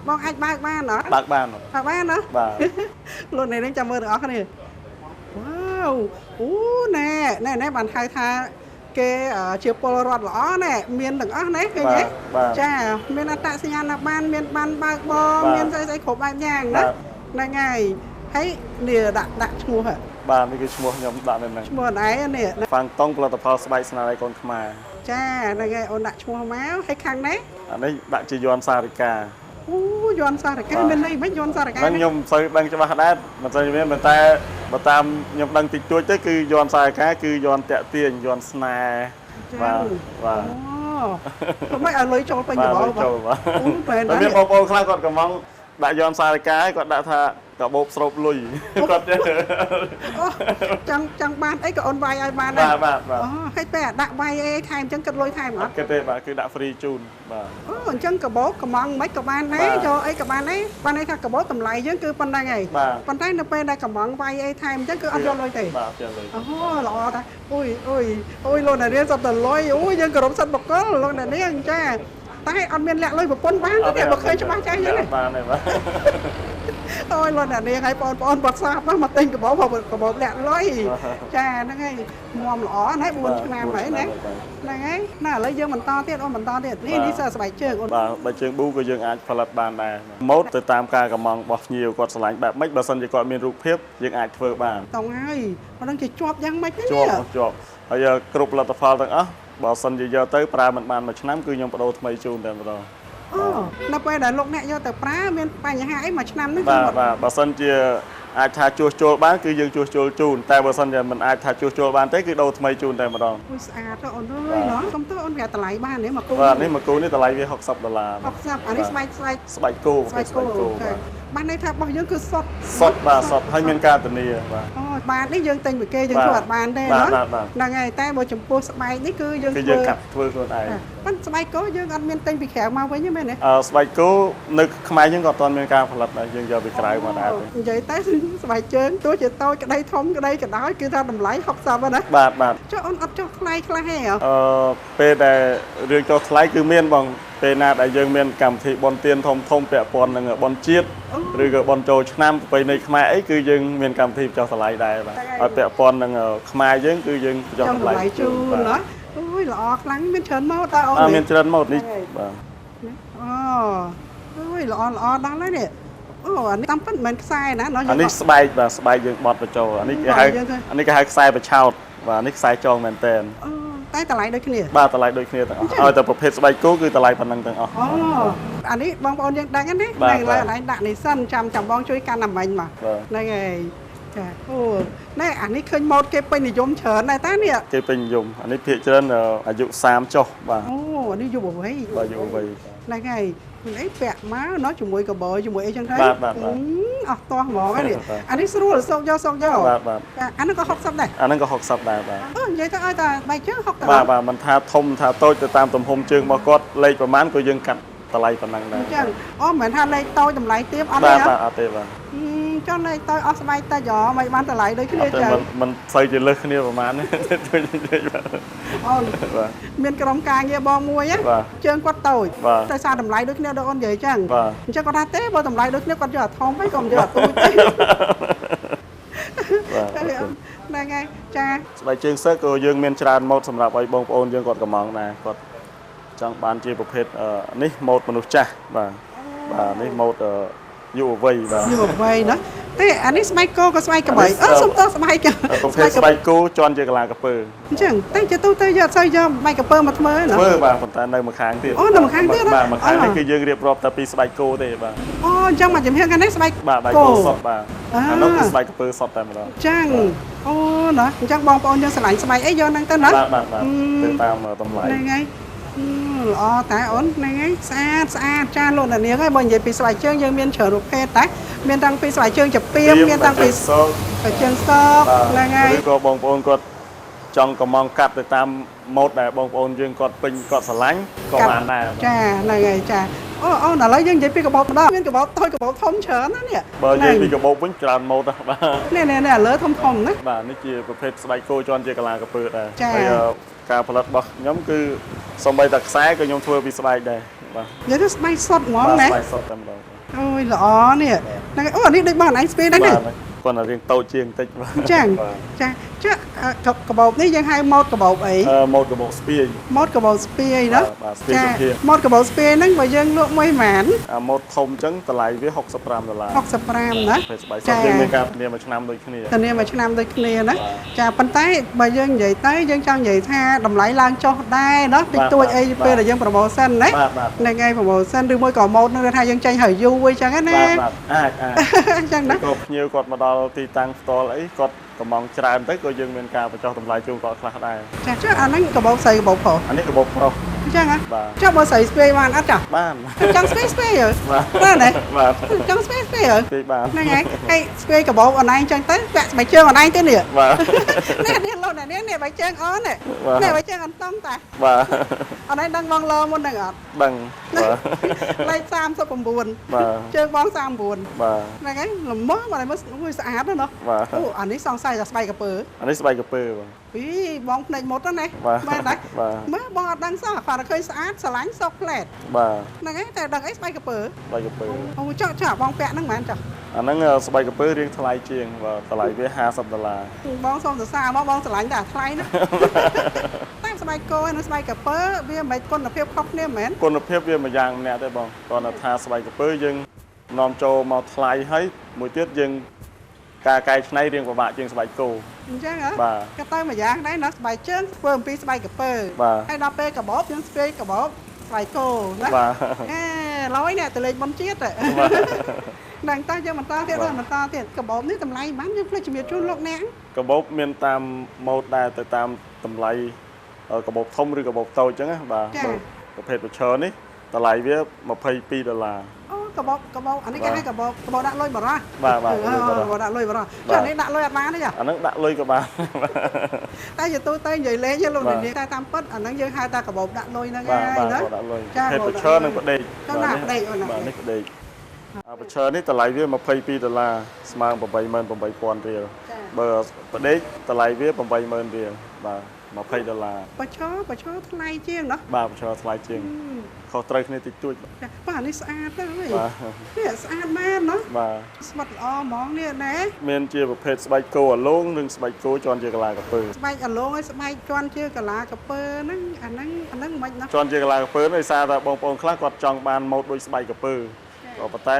បងអាចបើកបានអត់ បើកបាន បើកបានណា បាទ លោកអ្នកនាងចាំមើលទាំងអស់គ្នាវ៉ាវអូណែបានហៅថា គេជាពលរដ្ឋល្អណែមានទាំងអស់ណែឃើញទេចាមានអត្តសញ្ញាណប័ណ្ណមានប័ណ្ណបើកបរមានស្អីគ្រប់បែបយ៉ាងណាហ្នឹងហើយហើយនេះដាក់ឈ្មោះហ៎បាទនេះគឺឈ្មោះខ្ញុំដាក់នៅហ្នឹងឈ្មោះឯងនេះហ្វាំងតុងផលិតផលស្បែកស្នាដៃកូនខ្មែរចាហ្នឹងហើយអូនដាក់ឈ្មោះមកហើយខាងនេះអានេះដាក់ជាយ័ន្តសារិកាអូយ័ន្តសារិកាមានន័យមិនយ័ន្តសារិកាហ្នឹងខ្ញុំសូវដឹងច្បាស់ដែរមិនសូវមានប៉ុន្តែបើតាមខ្ញុំដឹងតិចតួចទៅគឺយ័ន្តសារិកាគឺយ័ន្តតាក់ទាញយ័ន្តស្នេហ៍បាទអូមិនឲ្យលុយចូលពេញកបោបាទអូបែរតែមានបងប្អូនខ្លះគាត់កំងដាក់យ័ន្តសារិកាគាត់ដាក់ថាកាបូបស្រូបលុយគាត់ចង់បានអីក៏អូនវាយឲ្យបានដែរបាទអូហេតុតែដាក់វាយអីថែមអញ្ចឹងគិតលុយថែមអត់គិតទេបាទគឺដាក់ free ជូនបាទអូអញ្ចឹងកាបូបកំងមិនក៏បានដែរយកអីក៏បានដែរបានន័យថាកាបូបតម្លៃយើងគឺប៉ុណ្ណឹងឯងប៉ុន្តែនៅពេលដែលកំងវាយអីថែមអញ្ចឹងគឺអត់យកលុយទេបាទយកលុយអូល្អតាអូយលោកអ្នកនាងសុទ្ធតែលុយអូយើងគោរពសិទ្ធិបុគ្គលលោកអ្នកនាងចាតែអត់មានលាក់លុយប្រពន្ធបានទេបើឃើញច្បាស់ចាស់យ៉ាងនេះបានទេបាទអូយលោកអ្នកនាងឲ្យបងប្អូនបាត់សាបមកទិញកាបូបលាក់លុយចាហ្នឹងហើយមុំល្អណាស់4ឆ្នាំហើយណាហ្នឹងហើយណាឥឡូវយើងបន្តទៀតអូនបន្តទៀតនេះសើស្បែកជើងអូនបាទស្បែកជើងប៊ូក៏យើងអាចផលិតបានដែរម៉ូតទៅតាមការកម្មង់របស់ភ្ញៀវគាត់ឆ្លាញ់បែបម៉េចបើសិនជាគាត់មានរូបភាពយើងអាចធ្វើបានតោះហើយមិនដឹងជាជាប់យ៉ាងម៉េចទេជាប់ហើយគ្រប់ផលិតផលទាំងអស់បើសិនជាយកទៅប្រើមិនបានមួយឆ្នាំគឺខ្ញុំបដូរថ្មីជូនតែម្ដងអូនៅពេលដែលលោកអ្នកយកទៅប្រើមានបញ្ហាអីមួយឆ្នាំនេះបាទបើសិនជាអាចថាជួសជុលបានគឺយើងជួសជុលជូនតែបើសិនជាមិនអាចថាជួសជុលបានទេគឺដូរថ្មីជូនតែម្ដងអូស្អាតទៅអូនអើយណោះសុំទៅអូនវាតម្លៃបានទេមកគូបាទនេះមកគូនេះតម្លៃវា$60 60អានេះស្បែកគោបានន័យថារបស់យើងគឺសុទ្ធបាទសុទ្ធហើយមានការធានាបាទអូបាននេះយើងទិញពីគេយើងធ្វើអត់បានទេណាហ្នឹងហើយតែបើចំពោះស្បែកនេះគឺយើងកាត់ធ្វើខ្លួនឯងប៉ុន្តែស្បែកគោយើងអត់មានទិញពីក្រៅមកវិញទេមែនទេស្បែកគោនៅខ្មែរយើងក៏អត់មានការផលិតដែរយើងយកពីក្រៅមកដែរនិយាយតែស្បែកជើងទោះជាតូចក្តីធំក្តីក៏ដោយគឺថាតម្លៃ60ហ្នឹងណាបាទចុះអូនអត់ចុះថ្លៃខ្លះទេពេលដែលរឿងចុះថ្លៃគឺមានបងពេលណាដែលយើងមានកម្មវិធីបុណ្យទានធំពាក់ព័ន្ធនឹងបុណ្យជាតិឬក៏បុណ្យចូលឆ្នាំប្រពៃណីខ្មែរអីគឺយើងមានកម្មវិធីចុះថ្លៃដែរបាទឲ្យពាក់ព័ន្ធនឹងខ្មែរយើងគឺយើងចុះថ្លៃជូនណាអូយល្អខ្លាំងមានច្រើនម៉ូតតើអូនមានច្រើនម៉ូតនេះបាទអូយល្អដល់ហើយនេះអូអានេះតាមពិតមិនខ្សែណាអានេះស្បែកបាទស្បែកយើងបត់បញ្ចូលអានេះគេហៅខ្សែបឆោតបាទនេះខ្សែចងមែនតើតែតម្លៃដូចគ្នាបាទតម្លៃដូចគ្នាទាំងអស់ឲ្យតែប្រភេទស្បែកគោគឺតម្លៃប៉ុណ្ណឹងទាំងអស់អូអានេះបងប្អូនយើងដឹងណាតែឡើយអានេះដាក់នេះសិនចាំបងជួយកាន់អាមិញមកហ្នឹងហើយចាអូណែអានេះឃើញម៉ូតគេពេញនិយមច្រើនដែរតានេះគេពេញនិយមអានេះភាគច្រើនអាយុ30ចុះបាទអូអានេះយុវវ័យបាទយុវវ័យហ្នឹងហើយអីពាក់មកណោះជាមួយកបោជាមួយអីចឹងទៅបាទអស់តោះហ្មងនេះអានេះស្រួលសោកយកបាទអានោះក៏60ដែរអានោះក៏60ដែរបាទនិយាយទៅឲ្យតែបែកជើង60បាទមិនថាធំថាតូចទៅតាមទំហំជើងរបស់គាត់លេខប្រមាណក៏យើងកាត់តម្លៃប៉ុណ្ណឹងដែរអញ្ចឹងអូមិនមែនថាលេខតូចតម្លៃទាបអត់ទេបាទអត់ទេបាទចុះលេខតូចអស់ស្បែកតិចហ៎មិនបានតម្លៃដូចគ្នាចឹងមិនស្អីជាលើសគ្នាប្រមាណទេអូនមានក្រុមការងារបងមួយជើងគាត់តូចតែសារតម្លៃដូចគ្នាដូចអូននិយាយចឹងអញ្ចឹងគាត់ថាទេបើតម្លៃដូចគ្នាគាត់យកអាធំទៅក៏មិនយកអាទូចទេហ្នឹងហើយចាស្បែកជើងសើក៏យើងមានច្រើនម៉ូតសម្រាប់ឲ្យបងប្អូនយើងគាត់កំងដែរគាត់ចង់បានជាប្រភេទនេះម៉ូតមនុស្សចាស់បាទនេះម៉ូតយុវវ័យបាទយុវវ័យណាទេអានេះស្បែកគោក៏ស្បែកក្បីសុំតស្បែកប្រភេទស្បែកគោជន់ជាកលាកពើអញ្ចឹងតែជាទូទៅយកអត់សូវយកស្បែកកពើមកធ្វើណាធ្វើបាទប៉ុន្តែនៅម្ខាងទៀតអូនៅម្ខាងទៀតបាទម្ខាងនេះគឺយើងរៀបរាប់តែពីស្បែកគោទេបាទអូអញ្ចឹងមកជំរាបខាងនេះស្បែកបាទស្បែកគោសុទ្ធបាទអានោះគឺស្បែកកពើសុទ្ធតែម្ដងអញ្ចឹងអូណាអញ្ចឹងបងប្អូនយើងឆ្លាញ់ស្បែកអីយកហ្នឹងទៅណាបាទទៅតាមតម្លៃហ្នឹងហើយល្អតែអូនហ្នឹងហើយស្អាតចាលោកអ្នកនាងហើយបើនិយាយពីស្បែកជើងយើងមានច្រើនប្រភេទតែមានតាំងពីស្បែកជើងចាពីមមានតាំងពីស្បែកជើងសកហ្នឹងហើយឬក៏បងប្អូនគាត់ចង់កំងកាត់ទៅតាមម៉ូតដែលបងប្អូនយើងគាត់ពេញគាត់ស្រឡាញ់ក៏បានដែរចាហ្នឹងហើយចាអូឥឡូវយើងនិយាយពីកាបូបម្ដងមានកបោបតូចកបោបធំច្រើនណានេះបើនិយាយពីកាបូបវិញច្រើនម៉ូតបាទនេះលើធំណាបាទនេះជាប្រភេទស្បែកគោជន់ជាកលាកពើដែរហើយការផលិតរបស់ខ្ញុំគឺសំបីតែខ្សែក៏ខ្ញុំធ្វើពីស្បែកដែរបាទនិយាយទៅស្បែកសុទ្ធហ្មងណាស្បែកសុទ្ធតែម្ដងអូយល្អនេះហ្នឹងអូនេះដូចបងឯងស្ពេដែរណាគាត់រៀងតូចជាងបន្តិចចាចា កបោបនេះយើងហៅម៉ូតកបោបអី ម៉ូតកបោបស្ពាយ ម៉ូតកបោបស្ពាយណា បាទស្ពាយសុភា ម៉ូតកបោបស្ពាយហ្នឹងបើយើងលក់មួយម៉ាន ម៉ូតធំអញ្ចឹងតម្លៃវា$65 65ណា ពេលស្បែកសក់យើងមានការធានាមួយឆ្នាំដូចគ្នា ធានាមួយឆ្នាំដូចគ្នាណាចាប៉ុន្តែបើយើងនិយាយទៅយើងចង់និយាយថាតម្លៃឡើងចុះដែរណាតិចតួចអីពេលដែលយើង promotion ណាហ្នឹងហើយ promotion ឬមួយក៏ម៉ូតនឹងថាយើងចេញហើយយូរអីចឹងណា បាទអាច អញ្ចឹងណា ក៏ភ្ញៀវគាត់មកដល់ទីតាំងផ្ទាល់អីគាត់កំងច្រើនទៅក៏យើងមានការបញ្ចុះតម្លៃជូនគាត់ខ្លះដែរ ចាចុះអាហ្នឹងកបោបស្រីកបោបប្រុស អានេះកបោបប្រុស អញ្ចឹងហ៎ បាទ ចុះបើស្រីស្ពាយបានអត់ចាស់ បាន ចង់ស្ពាយស្ពាយហ៎ បាទ ណា បាទ ចង់ស្ពាយស្ពាយហ៎ ពេកបាន ហ្នឹងហើយហើយស្ពាយកបោបអនឡាញអញ្ចឹងទៅពាក់ស្បែកជើងអនឡាញទេនេះ បាទ នេះលោកអ្នកនេះបែកជើងអូននេះបែកជើងអន្តំតា បាទ អនឡាញដឹងបងលោមុនហ្នឹងអត់ ដឹងបាទ លេខ39 បាទ ជើងបង39 បាទ ហ្នឹងហើយល្មមមកឲ្យមើលស្អាតណាស់ បាទ អូអានេះសង្ស័យថាស្បែកកពើ អានេះស្បែកកពើបង ពីបងភ្នែកមុតណា បាទ មែនដែរ បាទ មើលបងអត់ដឹងសោះគាត់តែឃើញស្អាតស្រឡាញ់សុកផ្លែត បាទ ហ្នឹងហើយតែដឹងអីស្បែកកពើ ស្បែកកពើ អូចុះបងពាក់ហ្នឹងមែនចុះ អាហ្នឹងស្បែកកពើរៀងថ្លៃជាងបាទតម្លៃវា$50 បងសូមសរសើរមកបងស្រឡាញ់តែថ្លៃណាតែស្បែកគោនិងស្បែកកពើវាមិនគុណភាពខុសគ្នាមែន គុណភាពវាមួយយ៉ាងម្នាក់ទេបងគ្រាន់តែថាស្បែកកពើយើងនាំចូលមកថ្លៃហើយមួយទៀតយើងការកែច្នៃរៀងពិបាកជាងស្បែកគោ អញ្ចឹងហ៎ បាទ ក៏ទៅមួយយ៉ាងដែរណាស្បែកជើងធ្វើអំពីស្បែកកពើ បាទ ហើយដល់ពេលកបោបយើងស្ពាយកបោបស្បែកគោណា បាទ អេឡយនេះទៅលេខបុណ្យជាតិហ្នឹងតើយើងបន្តទៀតបន្តទៀតកបោបនេះតម្លៃប៉ុន្មានយើងភ្លេចជំរាបជូនលោកអ្នក កបោបមានតាមម៉ូតដែរទៅតាមតម្លៃកបោបធំឬកបោបតូចអញ្ចឹងណាបាទប្រភេទប្រឈើនេះតម្លៃវា$22 អូកបោបអានេះគេហៅកបោបដាក់លុយបារោះ បាទបាទ កបោបដាក់លុយបារោះចានេះដាក់លុយអត់បានទេចា អាហ្នឹងដាក់លុយក៏បាន តែយទូទៅនិយាយលេងលោកនាងតែតាមពិតអាហ្នឹងយើងហៅថាកបោបដាក់លុយហ្នឹង បាទ ហើយ បាទ ណា ដាក់លុយ ចា ភេទប្រឈើនិងផ្ដេក ចាណាផ្ដេកអូនណា បាទនេះផ្ដេកប្រឈើនេះតម្លៃវា$22ស្មើ$88,000 រៀល បើផ្ដេកតម្លៃវា$80,000 រៀលបាទ$20 ប្រឈើថ្លៃជាងណា បាទប្រឈើថ្លៃជាងខុសត្រូវគ្នាតិចតួច ចាបាទនេះស្អាតណាស់ហើយ បាទ នេះស្អាតមែនណា បាទ ស្វិតល្អហ្មងនេះណា មានជាប្រភេទស្បែកគោអាឡូងនិងស្បែកគោជន់ជាកលាកពើ ស្បែកអាឡូងហើយស្បែកជន់ជាកលាកពើហ្នឹងអាហ្នឹងមិនណា ជន់ជាកលាកពើដោយសារតែបងប្អូនខ្លះគាត់ចង់បានម៉ូតដូចស្បែកកពើក៏ប៉ុន្តែ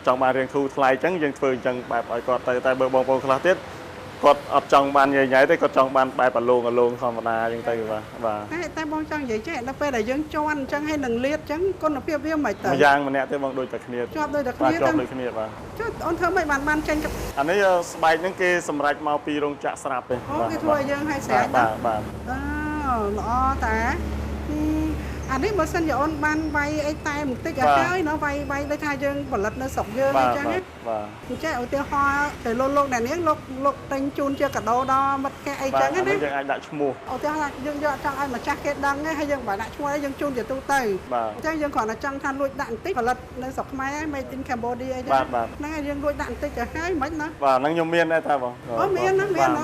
ចង់បានរៀងធូរថ្លៃអញ្ចឹងយើងធ្វើអញ្ចឹងបែបឲ្យគាត់ទៅតែបើបងប្អូនខ្លះទៀតគាត់អត់ចង់បានញ៉ៃទេគាត់ចង់បានបែបអាឡូងធម្មតាអញ្ចឹងទៅបាទ តែបងចង់និយាយចេះដល់ពេលដែលយើងជន់អញ្ចឹងហើយនឹងលាតអញ្ចឹងគុណភាពវាមិនទៅ ម្យ៉ាងម្នាក់ទេបងដូចតែគ្នា ជាប់ដូចតែ បាទ គ្នា ជាប់ដូចគ្នាបាទ ចុះអូនធ្វើមិនបានចេញ អានេះស្បែកហ្នឹងគេសម្រេចមកពីរោងចក្រស្រាប់ទេ អូគេធ្វើឲ្យយើងឲ្យស្រេច បាទបាទ អូល្អតាអានេះបើសិនជាអូនបានវាយអីតែបន្តិចឲ្យហើយណាវាយដូចថាយើងផលិតនៅស្រុកយើងអញ្ចឹងណា បាទ អញ្ចឹងឧទាហរណ៍ទៅលោកអ្នកនាងលោកទិញជូនជាកាដូដល់មិត្តភក្តិអីចឹងណា យើងអាចដាក់ឈ្មោះ ឧទាហរណ៍យើងយកចង់ឲ្យម្ចាស់គេដឹងហើយយើងបើដាក់ឈ្មោះឲ្យយើងជូនជាទូទៅ បាទ អញ្ចឹងយើងគ្រាន់តែចង់ថាលួចដាក់បន្តិចផលិតនៅស្រុកខ្មែរហើយ made in Cambodia អីចឹង ហ្នឹងហើយយើងលួចដាក់បន្តិចទៅហើយមិនណា បាទហ្នឹងខ្ញុំមានដែរតាបង អូមានណាមានហ្នឹ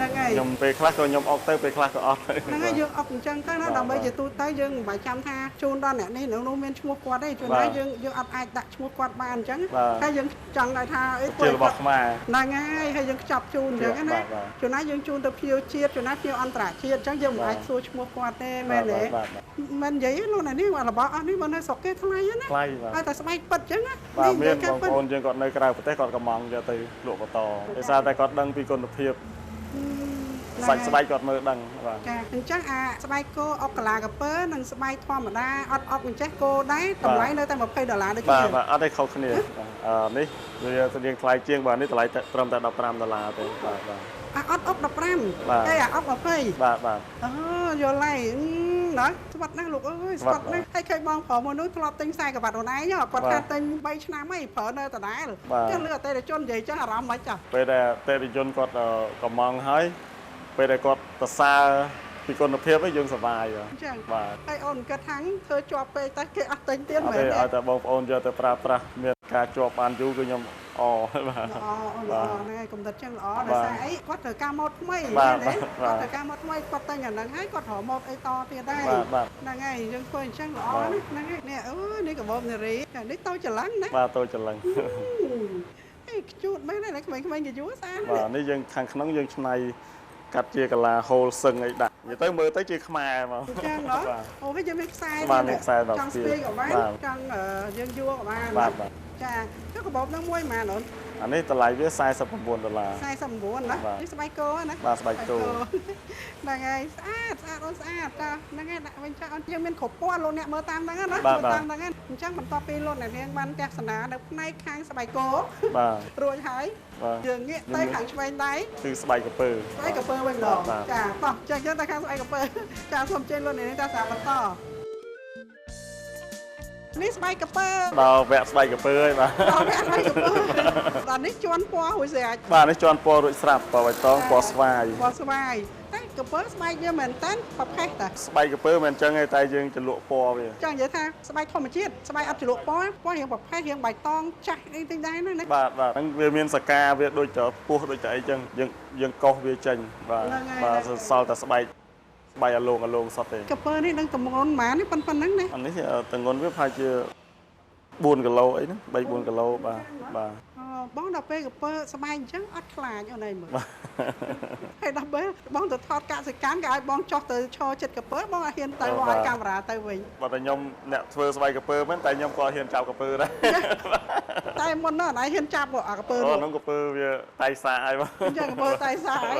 ងហើយ ខ្ញុំពេលខ្លះក៏ខ្ញុំអុកទៅពេលខ្លះក៏អត់ទៅ ហ្នឹងហើយយើងអុកអញ្ចឹងទៅណាដើម្បីជាទូទៅយើងមិនបាច់ចាំថាជូនដល់អ្នកនេះនោះមានឈ្មោះគាត់ទេជួនណាយើងអត់អាចដាក់ឈ្មោះគាត់បានអញ្ចឹងហើយយើងចង់ឲ្យថាអី ជារបស់ខ្មែរ ហ្នឹងហើយយើងខ្ចប់ជូនអញ្ចឹងណាជួនណាយើងជូនទៅភ្ញៀវជាតិជួនណាភ្ញៀវអន្តរជាតិអញ្ចឹងយើងមិនអាចសួរឈ្មោះគាត់ទេមែនទេមិននិយាយលោកនេះរបស់អស់នេះបើនៅស្រុកគេថ្លៃណា ថ្លៃបាទ ហើយតែស្បែកពិតអញ្ចឹងណា បាទមានបងប្អូនយើងគាត់នៅក្រៅប្រទេសគាត់កំងយកទៅលក់បន្តដោយសារតែគាត់ដឹងពីគុណភាពសាច់ស្បែកគាត់មើលដឹងបាទ ចាអញ្ចឹងអាស្បែកគោអុកកាឡាកាពើនិងស្បែកធម្មតាអត់អុកអញ្ចេះគោដែរតម្លៃនៅតែ$20ដូចគ្នា បាទអត់ទេខុសគ្នានេះវារៀងថ្លៃជាងបាទនេះតម្លៃត្រឹមតែ$15ទេបាទបាទ អាអត់អុក15តែអាអុក20 បាទបាទ អូយល់ហើយណាស្វាត់ណាស់លោកអើយស្វាត់ណាស់ហើយឃើញបងប្រុសមួយនោះធ្លាប់ទិញខ្សែក្រវ៉ាត់ខ្លួនឯងគាត់ថាទិញ3ឆ្នាំហើយប្រើនៅដដែលចឹងលើអតិថិជននិយាយចឹងអារម្មណ៍មិនចាស់ ពេលដែលអតិថិជនគាត់កំងហើយពេលដែលគាត់សរសើរពីគុណភាពយើងសប្បាយ អញ្ចឹង បាទ ហើយអូនគិតថាធ្វើជាប់ពេកតែគេអត់ទិញទៀតមែនទេ ឲ្យតែបងប្អូនយកទៅប្រើប្រាស់មានការជាប់បានយូរគឺខ្ញុំអបាទ ល្អហ្នឹងហើយកុំតិចចឹងល្អដោយសារអីគាត់ត្រូវការម៉ូតថ្មីមែនទេគាត់ត្រូវការម៉ូតថ្មីគាត់ទិញអាហ្នឹងហើយគាត់រកម៉ូតអីតទៀតដែរហ្នឹងហើយយើងធ្វើអញ្ចឹងល្អណាស់ហ្នឹងហើយនេះអើយនេះកាបូបនារីនេះតូចច្រឡឹងណា បាទតូចច្រឡឹង ខ្ជូតមែនទេក្មេងៗគេយួរស្អាត បាទនេះយើងខាងក្នុងយើងឆ្នៃ កាត់ជាកាឡាហូលសឹងអីដាក់និយាយទៅមើលទៅជាខ្មែរមក ចឹងណោះអូវាយើងមានខ្សែ បាទមានខ្សែដល់ ចង់ស្ពាយក៏បានចង់យើងយួរក៏បាន បាទបាទ ចាចុះកាបូបហ្នឹងមួយម៉ានអូន អានេះតម្លៃវា$49 49ណានេះស្បែកគោណា បាទស្បែកគោ ហ្នឹងហើយស្អាតអូនស្អាតចាហ្នឹងហើយដាក់វិញចាអូនយើងមានគ្រប់ពណ៌លោកអ្នកមើលតាមហ្នឹងណាមើលតាមហ្នឹងអញ្ចឹងបន្ទាប់ពីលោកអ្នកនាងបានទស្សនានៅផ្នែកខាងស្បែកគោ បាទ រួចហើយ បាទ យើងងាកទៅខាងឆ្វេងដៃ គឺស្បែកក្រពើ ស្បែកក្រពើវិញម្ដងចាតោះចឹងយើងទៅខាងស្បែកក្រពើចាសូមជើញលោកអ្នកនាងទស្សនាបន្តនេះស្បែកក្រពើ ដល់វគ្គស្បែកក្រពើហើយបាទ ដល់វគ្គស្បែកក្រពើដល់នេះជន់ពណ៌រួចស្រេច បាទនេះជាន់ពណ៌រួចស្រាប់ពណ៌បៃតងពណ៌ស្វាយ ពណ៌ស្វាយតែក្រពើស្បែកយើងមែនតើប្រផេះតា ស្បែកក្រពើមិនអញ្ចឹងទេតែយើងចលក់ពណ៌វា ចង់និយាយថាស្បែកធម្មជាតិស្បែកអត់ជ្រលក់ពណ៌រៀងប្រផេះរៀងបៃតងចាស់អីទាំងដែរណា បាទហ្នឹងវាមានសកាវាដូចទៅពោះដូចតែអីចឹងយើងកោសវាចេញបាទសល់តែស្បែកអាឡងសតទេ ក្រពើនេះនឹងតម្ងន់ប៉ុន្មាននេះប៉ុណ្ណឹងណា អានេះទម្ងន់វាប្រហែលជា4គីឡូអីហ្នឹង3-4គីឡូបាទបាទ បងដល់ពេលក្រពើស្បែកអញ្ចឹងអត់ខ្លាចអូនឯងមើលហើយដល់ពេលបងទៅថតកសិកម្មគេឲ្យបងចុះទៅឈរចិត្តក្រពើបងអត់ហ៊ានទៅឲ្យកាមេរ៉ាទៅវិញ បើតែខ្ញុំអ្នកធ្វើស្បែកក្រពើមែនតែខ្ញុំក៏ហ៊ានចាប់ក្រពើដែរ តែមុននោះអត់ហ៊ានចាប់ក្រពើ អូហ្នឹងក្រពើវាតៃសាហើយបង អញ្ចឹងក្រពើតៃសាហើយ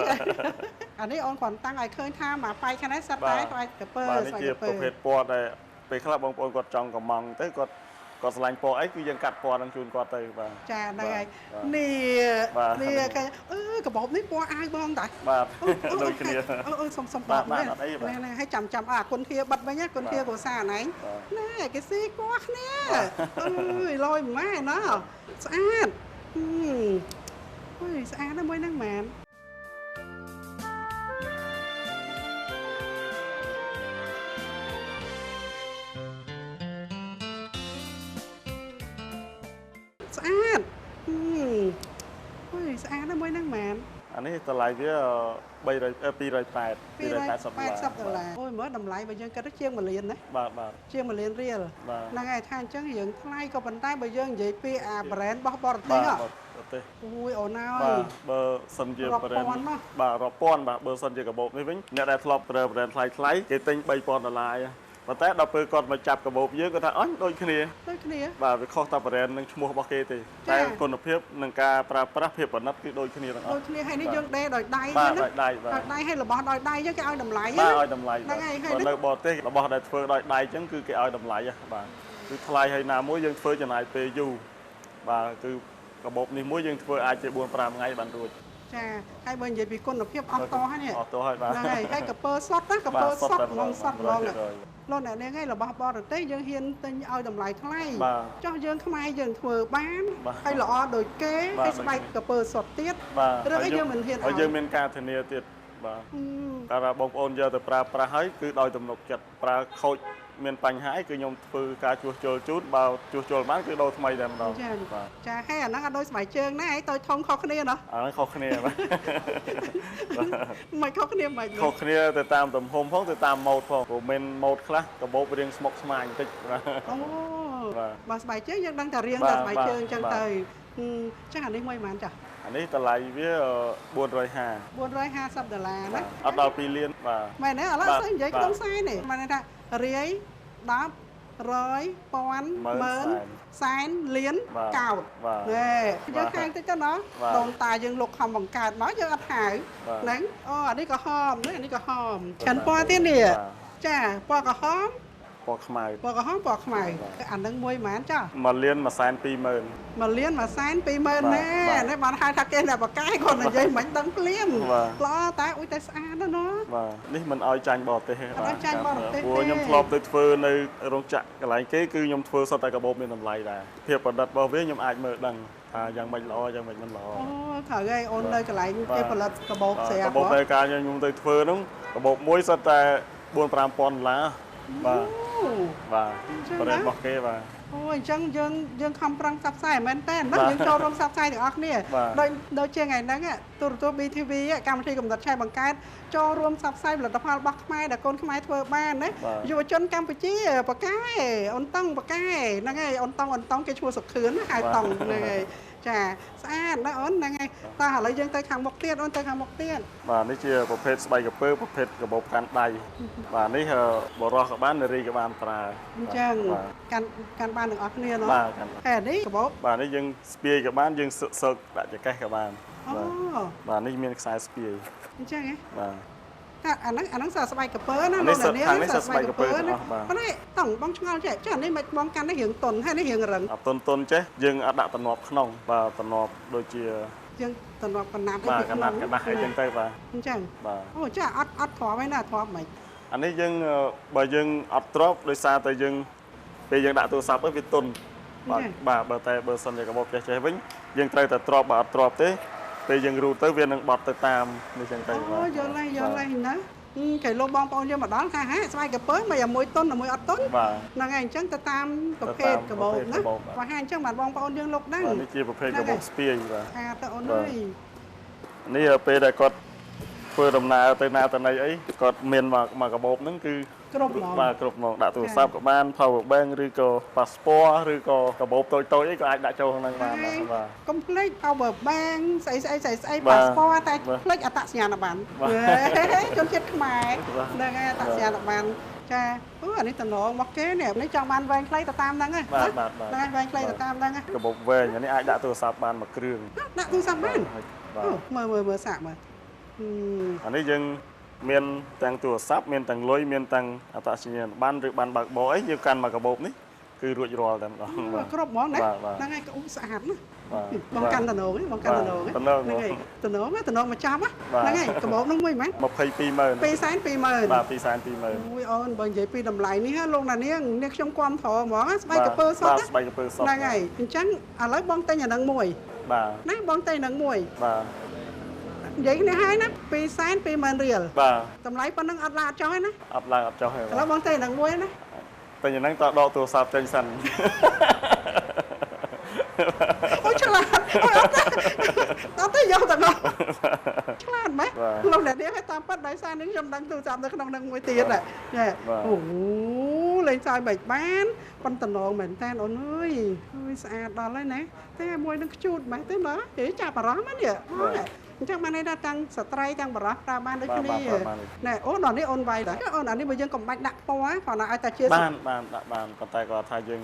អានេះអូនគ្រាន់តាំងឲ្យឃើញថាមកបែកខាងនេះសិតតែស្បែកក្រពើ បាទនេះជាប្រភេទពណ៌ដែលពេលខ្លះបងប្អូនគាត់ចង់កំងទៅគាត់ស្រឡាញ់ពណ៌អីគឺយើងកាត់ពណ៌នឹងជូនគាត់ទៅបាទ ចាហ្នឹងហើយនេះគេកាបូបនេះពណ៌អាវបងតា បាទដូចគ្នា សុំបបនេះឲ្យចាំអាគុណធាបិទវិញគុណធាកោសាណែងណែគេស៊ីពណ៌គ្នាអើយលយម៉ែណាស្អាតអើយស្អាតណាស់មួយហ្នឹងម៉ែនស្អាតអើយស្អាតណាស់មួយហ្នឹងម៉ែន អានេះតម្លៃវា$280 អូយមើលតម្លៃបើយើងគិតទៅជាង1លានណា បាទ ជាង1លានរៀល បាទ ហ្នឹងហើយថាអញ្ចឹងរឿងថ្លៃក៏ប៉ុន្តែបើយើងនិយាយពីអា brand របស់បរទេស បាទទេ អូយអូនអើ បាទ យ បើសិនជា រាប់ brand ពាន់មក បាទរាប់ពាន់បាទបើសិនជាកាបូបនេះវិញអ្នកដែលធ្លាប់ប្រើ brand ថ្លៃគេទិញ$3000 ប៉ុន្តែដល់ពេលគាត់មកចាប់កាបូបយើងគាត់ថាអញដូចគ្នា បាទវាខុសតែ brand នឹងឈ្មោះរបស់គេទេតែគុណភាពនិងការប្រើប្រាស់ភាពប្រណិតគឺដូចគ្នាទាំងអស់ ដូចគ្នាហើយនេះយើងដេរដោយដៃ បាទ ណា ដោយដៃបាទ ដោយដៃហើយរបស់ដោយដៃយើងគេឲ្យតម្លៃ បាទឲ្យតម្លៃ ហ្នឹងហើយ បើនៅបរទេសរបស់ដែលធ្វើដោយដៃអញ្ចឹងគឺគេឲ្យតម្លៃបាទគឺថ្លៃហើយណាមួយយើងធ្វើចំណាយពេលយូរបាទគឺកាបូបនេះមួយយើងធ្វើអាចជា4-5ថ្ងៃបានរួច ចាហើយបើនិយាយពីគុណភាពអស់តហើយនេះ អស់តហើយបាទ ហ្នឹងហើយហើយកពើសុតណាកពើសុតហ្មងសុតហ្មង 100% លោកអ្នកនាងឯងរបស់បរទេសយើងហ៊ានទិញឲ្យតម្លៃថ្លៃ បាទ ចុះយើងខ្មែរយើងធ្វើបាន បាទ ហើយល្អដូចគេ បាទ ហើយស្បែកកពើសុតទៀត បាទ រឿងអីយើងមិនហ៊ាន ហើយយើងមានការធានាទៀតបាទតែថាបងប្អូនយកទៅប្រើប្រាស់ហើយគឺដោយទំនុកចិត្តប្រើខូចមានបញ្ហាអីគឺខ្ញុំធ្វើការជួសជុលជូនបើជួសជុលបានគឺដូរថ្មីតែម្ដង ចាចាហើយអាហ្នឹងអត់ដូចស្បែកជើងណាឯងតូចធំខុសគ្នាណោះ អាហ្នឹងខុសគ្នាបាទ មិនខុសគ្នាមិន ខុសគ្នាទៅតាមទំហំផងទៅតាមម៉ូដផងព្រោះមានម៉ូដខ្លះកាបូបរៀងស្មុកស្មាញបន្តិចបាទ អូ បាទ បើស្បែកជើងយើងដឹងតែរៀងតែស្បែកជើងអញ្ចឹងទៅចាអានេះមួយប៉ុន្មានចា អានេះតម្លៃវា450 $450 ណា អត់ដល់2លានបាទ មែនទេឥឡូវស្អីនិយាយក្នុងខ្សែនេះមានន័យថារាយ10 100 ពាន់ម៉ឺនសែនលានកោតយើងខាងតិចទៅណោះដូនតាយើងលោកខំបង្កើតមកយើងអត់ហៅហ្នឹងអូអានេះក៏ហមនេះអានេះក៏ហមឆាន់ពណ៌ទៀតនេះចាពណ៌ក្រហម ពណ៌ខ្មៅ ពណ៌ក្រហមពណ៌ខ្មៅអានឹងមួយប៉ុន្មានចា 1លាន120,000 1លាន120,000ណែនេះបានហៅថាគេអ្នកបកកាយគាត់និយាយមិនដឹងភ្លាមល្អតែអ៊ុយតែស្អាតណាស់ណោះ បាទនេះមិនអោយចាញ់បរទេសទេបាទ អត់ចាញ់បរទេសទេ ព្រោះខ្ញុំធ្លាប់ទៅធ្វើនៅរោងចក្រកន្លែងគេគឺខ្ញុំធ្វើសុទ្ធតែកាបូបមានតម្លៃដែរភាពប្រណិតរបស់វាខ្ញុំអាចមើលដឹងថាយ៉ាងម៉េចល្អយ៉ាងម៉េចមិនល្អ អូត្រូវហើយអូននៅកន្លែងគេផលិតកាបូបស្រាប់ កាបូបពេលការខ្ញុំទៅធ្វើហ្នឹងកាបូបមួយសុទ្ធតែ$4-5,000បាទបាទប្រេតរបស់គេបាទ អូអញ្ចឹងយើងខំប្រឹងផ្សព្វផ្សាយមែនតើណាយើងចូលរួមផ្សព្វផ្សាយទាំងអស់គ្នាដូចជាថ្ងៃហ្នឹងទូរទស្សន៍ BTV កម្មវិធីកំណត់ឆែបង្កើតចូលរួមផ្សព្វផ្សាយផលិតផលរបស់ខ្មែរដែលកូនខ្មែរធ្វើបានណាយុវជនកម្ពុជាបកែអូនតង់បកែហ្នឹងហើយអូនតង់គេឈ្មោះសុខឿនហៅតង់ហ្នឹងហើយ ចាស្អាតណាអូនហ្នឹងហើយតោះឥឡូវយើងទៅខាងមុខទៀតអូនទៅខាងមុខទៀត បាទនេះជាប្រភេទស្បែកក្រពើប្រភេទកាបូបកាន់ដៃបាទនេះបរោះក៏បាននារីក៏បានប្រើ អញ្ចឹងកាន់បានទាំងអស់គ្នាเนาะ បាទកាន់ ហើយនេះកាបូប បាទនេះយើងស្ពាយក៏បានយើងសឹកដាក់ចង្កេះក៏បាន អូ បាទនេះមានខ្សែស្ពាយ អញ្ចឹងហ៎ បាទ តែអាហ្នឹងសស្បែកកពើណា អានេះខាងនេះសស្បែកក្រពើទាំងអស់បាទ ប៉ុន្តែតោះបងឆ្ងល់ចេះចានេះមិនបងកាន់នេះរឿងតុនហើយនេះរឿងរឹង អត់តុនចេះយើងអត់ដាក់តំណប់ក្នុងបាទតំណប់ដូចជា យើងតំណប់កណាត់ បាទកណាត់កដាស់អីចឹងទៅបាទ អញ្ចឹង បាទ អូចាអត់ធ្លាប់ហើយណាធ្លាប់មិន អានេះយើងបើយើងអត់ទ្របដោយសារតែយើងពេលយើងដាក់ទូរស័ព្ទទៅវាតុនបាទបើសិនជាកាបូបចេះវិញយើងត្រូវតែទ្របបើអត់ទ្របទេពេលយើងរូតទៅវានឹងបត់ទៅតាមនេះចឹងទៅបាទ អូយល់ហើយណាគេលោកបងប្អូនយើងមកដល់ថាហេស្បែកកពើមិនឲ្យមួយតុនមួយអត់តុន បាទ ហ្នឹងហើយអញ្ចឹងទៅតាមប្រភេទកបោបណាបើហាអញ្ចឹងបានបងប្អូនយើងលោកដែរ បាទនេះជាប្រភេទកាបូបស្ពាយបាទ ថាទៅអូនអើយ នេះពេលដែលគាត់ធ្វើដំណើរទៅណាទៅណីអីគាត់មានមកកាបូបហ្នឹងគឺ គ្រប់ហ្មង បាទគ្រប់ហ្មងដាក់ទូរស័ព្ទក៏បាន power bank ឬក៏ passport ឬក៏កាបូបតូចៗអីក៏អាចដាក់ចូលក្នុងហ្នឹងបានដែរបាទ កុំភ្លេច power bank ស្អី បាទ passport តែភ្លេចអត្តសញ្ញាណប័ណ្ណ បាទ ជនជាតិខ្មែរ បាទ ហ្នឹងហើយអត្តសញ្ញាណប័ណ្ណចាអូអានេះតំណងមកគេនេះនេះចង់បានវែងខ្លីទៅតាមហ្នឹងហ៎ បាទបាទ ហ្នឹងហើយវែងខ្លីទៅតាមហ្នឹងហ៎ កាបូបវែងអានេះអាចដាក់ទូរស័ព្ទបានមួយគ្រឿង ដាក់ទូរស័ព្ទបាន បាទ អូមើលសាក់មើល អានេះយើងមានទាំងទូរស័ព្ទមានទាំងលុយមានទាំងអត្តសញ្ញាណប័ណ្ណឬបានបើកបរអីយើងកាន់មកកាបូបនេះគឺរួចរាល់តែម្ដងបាទ គ្រប់ហ្មងណា បាទ ហ្នឹងហើយអូស្អាតណាស់ បាទ បងកាន់តំណងបងកាន់តំណង តំណង ហ្នឹងហើយតំណងមកចាប់ បាទ ហ្នឹងហើយកបោបហ្នឹងមួយហ្មង 220000 220,000 បាទ220,000 អូយអូនបើនិយាយពីតម្លៃនេះហ៎លោកណានាងខ្ញុំគាំទ្រហ្មងស្បែកកពើសុត បាទស្បែកក្រពើសុត ហ្នឹងហើយអញ្ចឹងឥឡូវបងទិញអានឹងមួយ បាទ ណាបងទិញនឹងមួយ បាទ និយាយគ្នាហើយណា220,000រៀល បាទ តម្លៃប៉ុណ្ណឹងអត់ឡើងអត់ចុះទេណា អត់ឡើងអត់ចុះទេ ឥឡូវបងទិញនឹងមួយណា តែយ៉ាងហ្នឹងតដកទូរស័ព្ទចេញសិន អូឆ្លាតអូអត់ទេយកទៅនោះឆ្លាតម៉េចលោកអ្នកនាងឲ្យតាមប៉ាត់ដោយសារនេះខ្ញុំដឹងទូរស័ព្ទនៅក្នុងនឹងមួយទៀតហ៎អូលេងសើចបែកបានប៉ុន្តែឡងមែនតើអូនអើយស្អាតដល់ហើយណាតែមួយនឹងខ្ជូតម៉េចទេមើលហេចាប់អារម្មណ៍ហ្នឹងអញ្ចឹងបានន័យថាទាំងស្ត្រីទាំងបរិសប្រើបានដូចគ្នាណែអូននេះអូនវាយដែរអូនអានេះបើយើងកំបាច់ដាក់ពណ៌គ្រាន់តែឲ្យតែជា បានដាក់បានប៉ុន្តែគាត់ថាយើង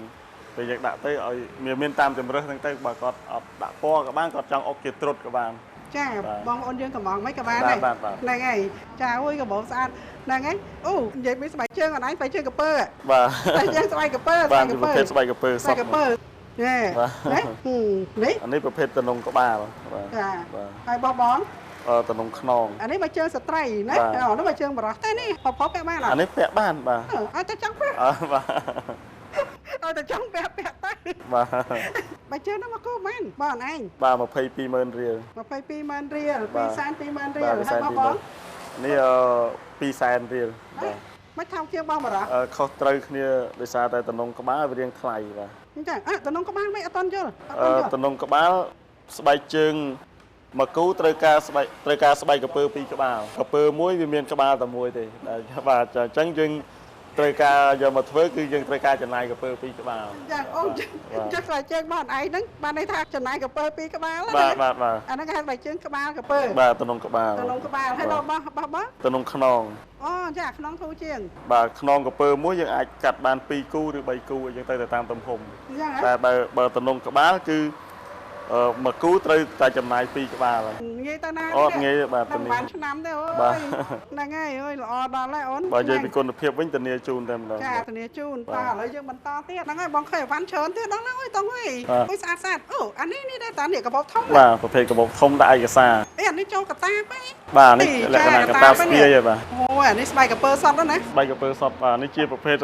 ពេលយើងដាក់ទៅឲ្យមានតាមជំរើសហ្នឹងទៅបើគាត់អត់ដាក់ពណ៌ក៏បានគាត់ចង់អុកជាត្រុតក៏បាន ចាបងប្អូនយើងកំងមិនក៏បានដែរហ្នឹងហើយចាអើយកាបូបស្អាតហ្នឹងហើយអូនិយាយពីស្បែកជើងអត់ឯងស្បែកជើងកពើ បាទ តែយើងស្បែកកពើ បាទប្រភេទស្បែកក្រពើសុ ស្បែ ត កកពើណែនេះ អានេះប្រភេទតំណងក្បាលបាទ ចា បាទ ហើយបង តំណងខ្នង អានេះមកជើងស្ត្រីណាអូនេះមកជើងបរោះតែនេះផពាក់បានអត់ អានេះពាក់បានបាទ ឲ្យតែចង់ពាក់ បាទ ឲ្យតែចង់ពាក់ទៅ បាទ បើជើងនោះមកគូបានបងឯង បាទ220000រៀល 22,000រៀល 220,000រៀល បាទ ហើយបង នេះ200,000រៀលបាទ មិនថោកជាងបងបរោះ ខុសត្រូវគ្នាដោយសារតែតំណងក្បាលវារៀងថ្លៃបាទ អញ្ចឹងតំណងក្បាលមិនអត់តន់យល់ តំណងក្បាលស្បែកជើងមកគូត្រូវការស្បែកក្រពើ2ក្បាលក្រពើមួយវាមានក្បាលតែមួយទេបាទអញ្ចឹងយើងត្រូវការយកមកធ្វើគឺយើងត្រូវការចំណាយក្រពើ2ក្បាល ចាអូចឹងស្បែកជើងបងឯងហ្នឹងបានន័យថាចំណាយកពើ2ក្បាល បាទបាទ អាហ្នឹងគេហៅស្បែកជើងក្បាលកពើ បាទតំណងក្បាល តំណងក្បាលហើយដល់បោះ តំណងខ្នង អូចាក្នុងធូរជាង បាទខ្នងក្រពើមួយយើងអាចកាត់បាន2គូឬ3គូអញ្ចឹងទៅតាមទំហំ អញ្ចឹងហ៎ តែបើតំណងក្បាលគឺមកគូត្រូវតែចំណាយ2ក្បាលហើយ ងាយទៅណា អត់ងាយបាទ តែបានឆ្នាំទេអូ បាទ យហ្នឹងហើយអើយល្អដល់ហើយអូន បើនិយាយពីគុណភាពវិញធានាជូនតែម្ដង ចាធានាជូនតោះឥឡូវយើងបន្តទៀតហ្នឹងហើយបងឃើញអីវ៉ាន់ច្រើនទៀតដល់ហ្នឹងអើយតោះហើយអូយស្អាតអូអានេះនេះដែរតានេះកបោបធំ បាទប្រភេទកាបូបធំដាក់ឯកសារ អេអានេះចូលកតាបហ៎ បាទនេះលក្ខណៈកតាបស្ពាយហើយបាទ អូយអានេះស្បែកកពើសតណា ស្បែកក្រពើសុតបាទនេះជាប្រភេទ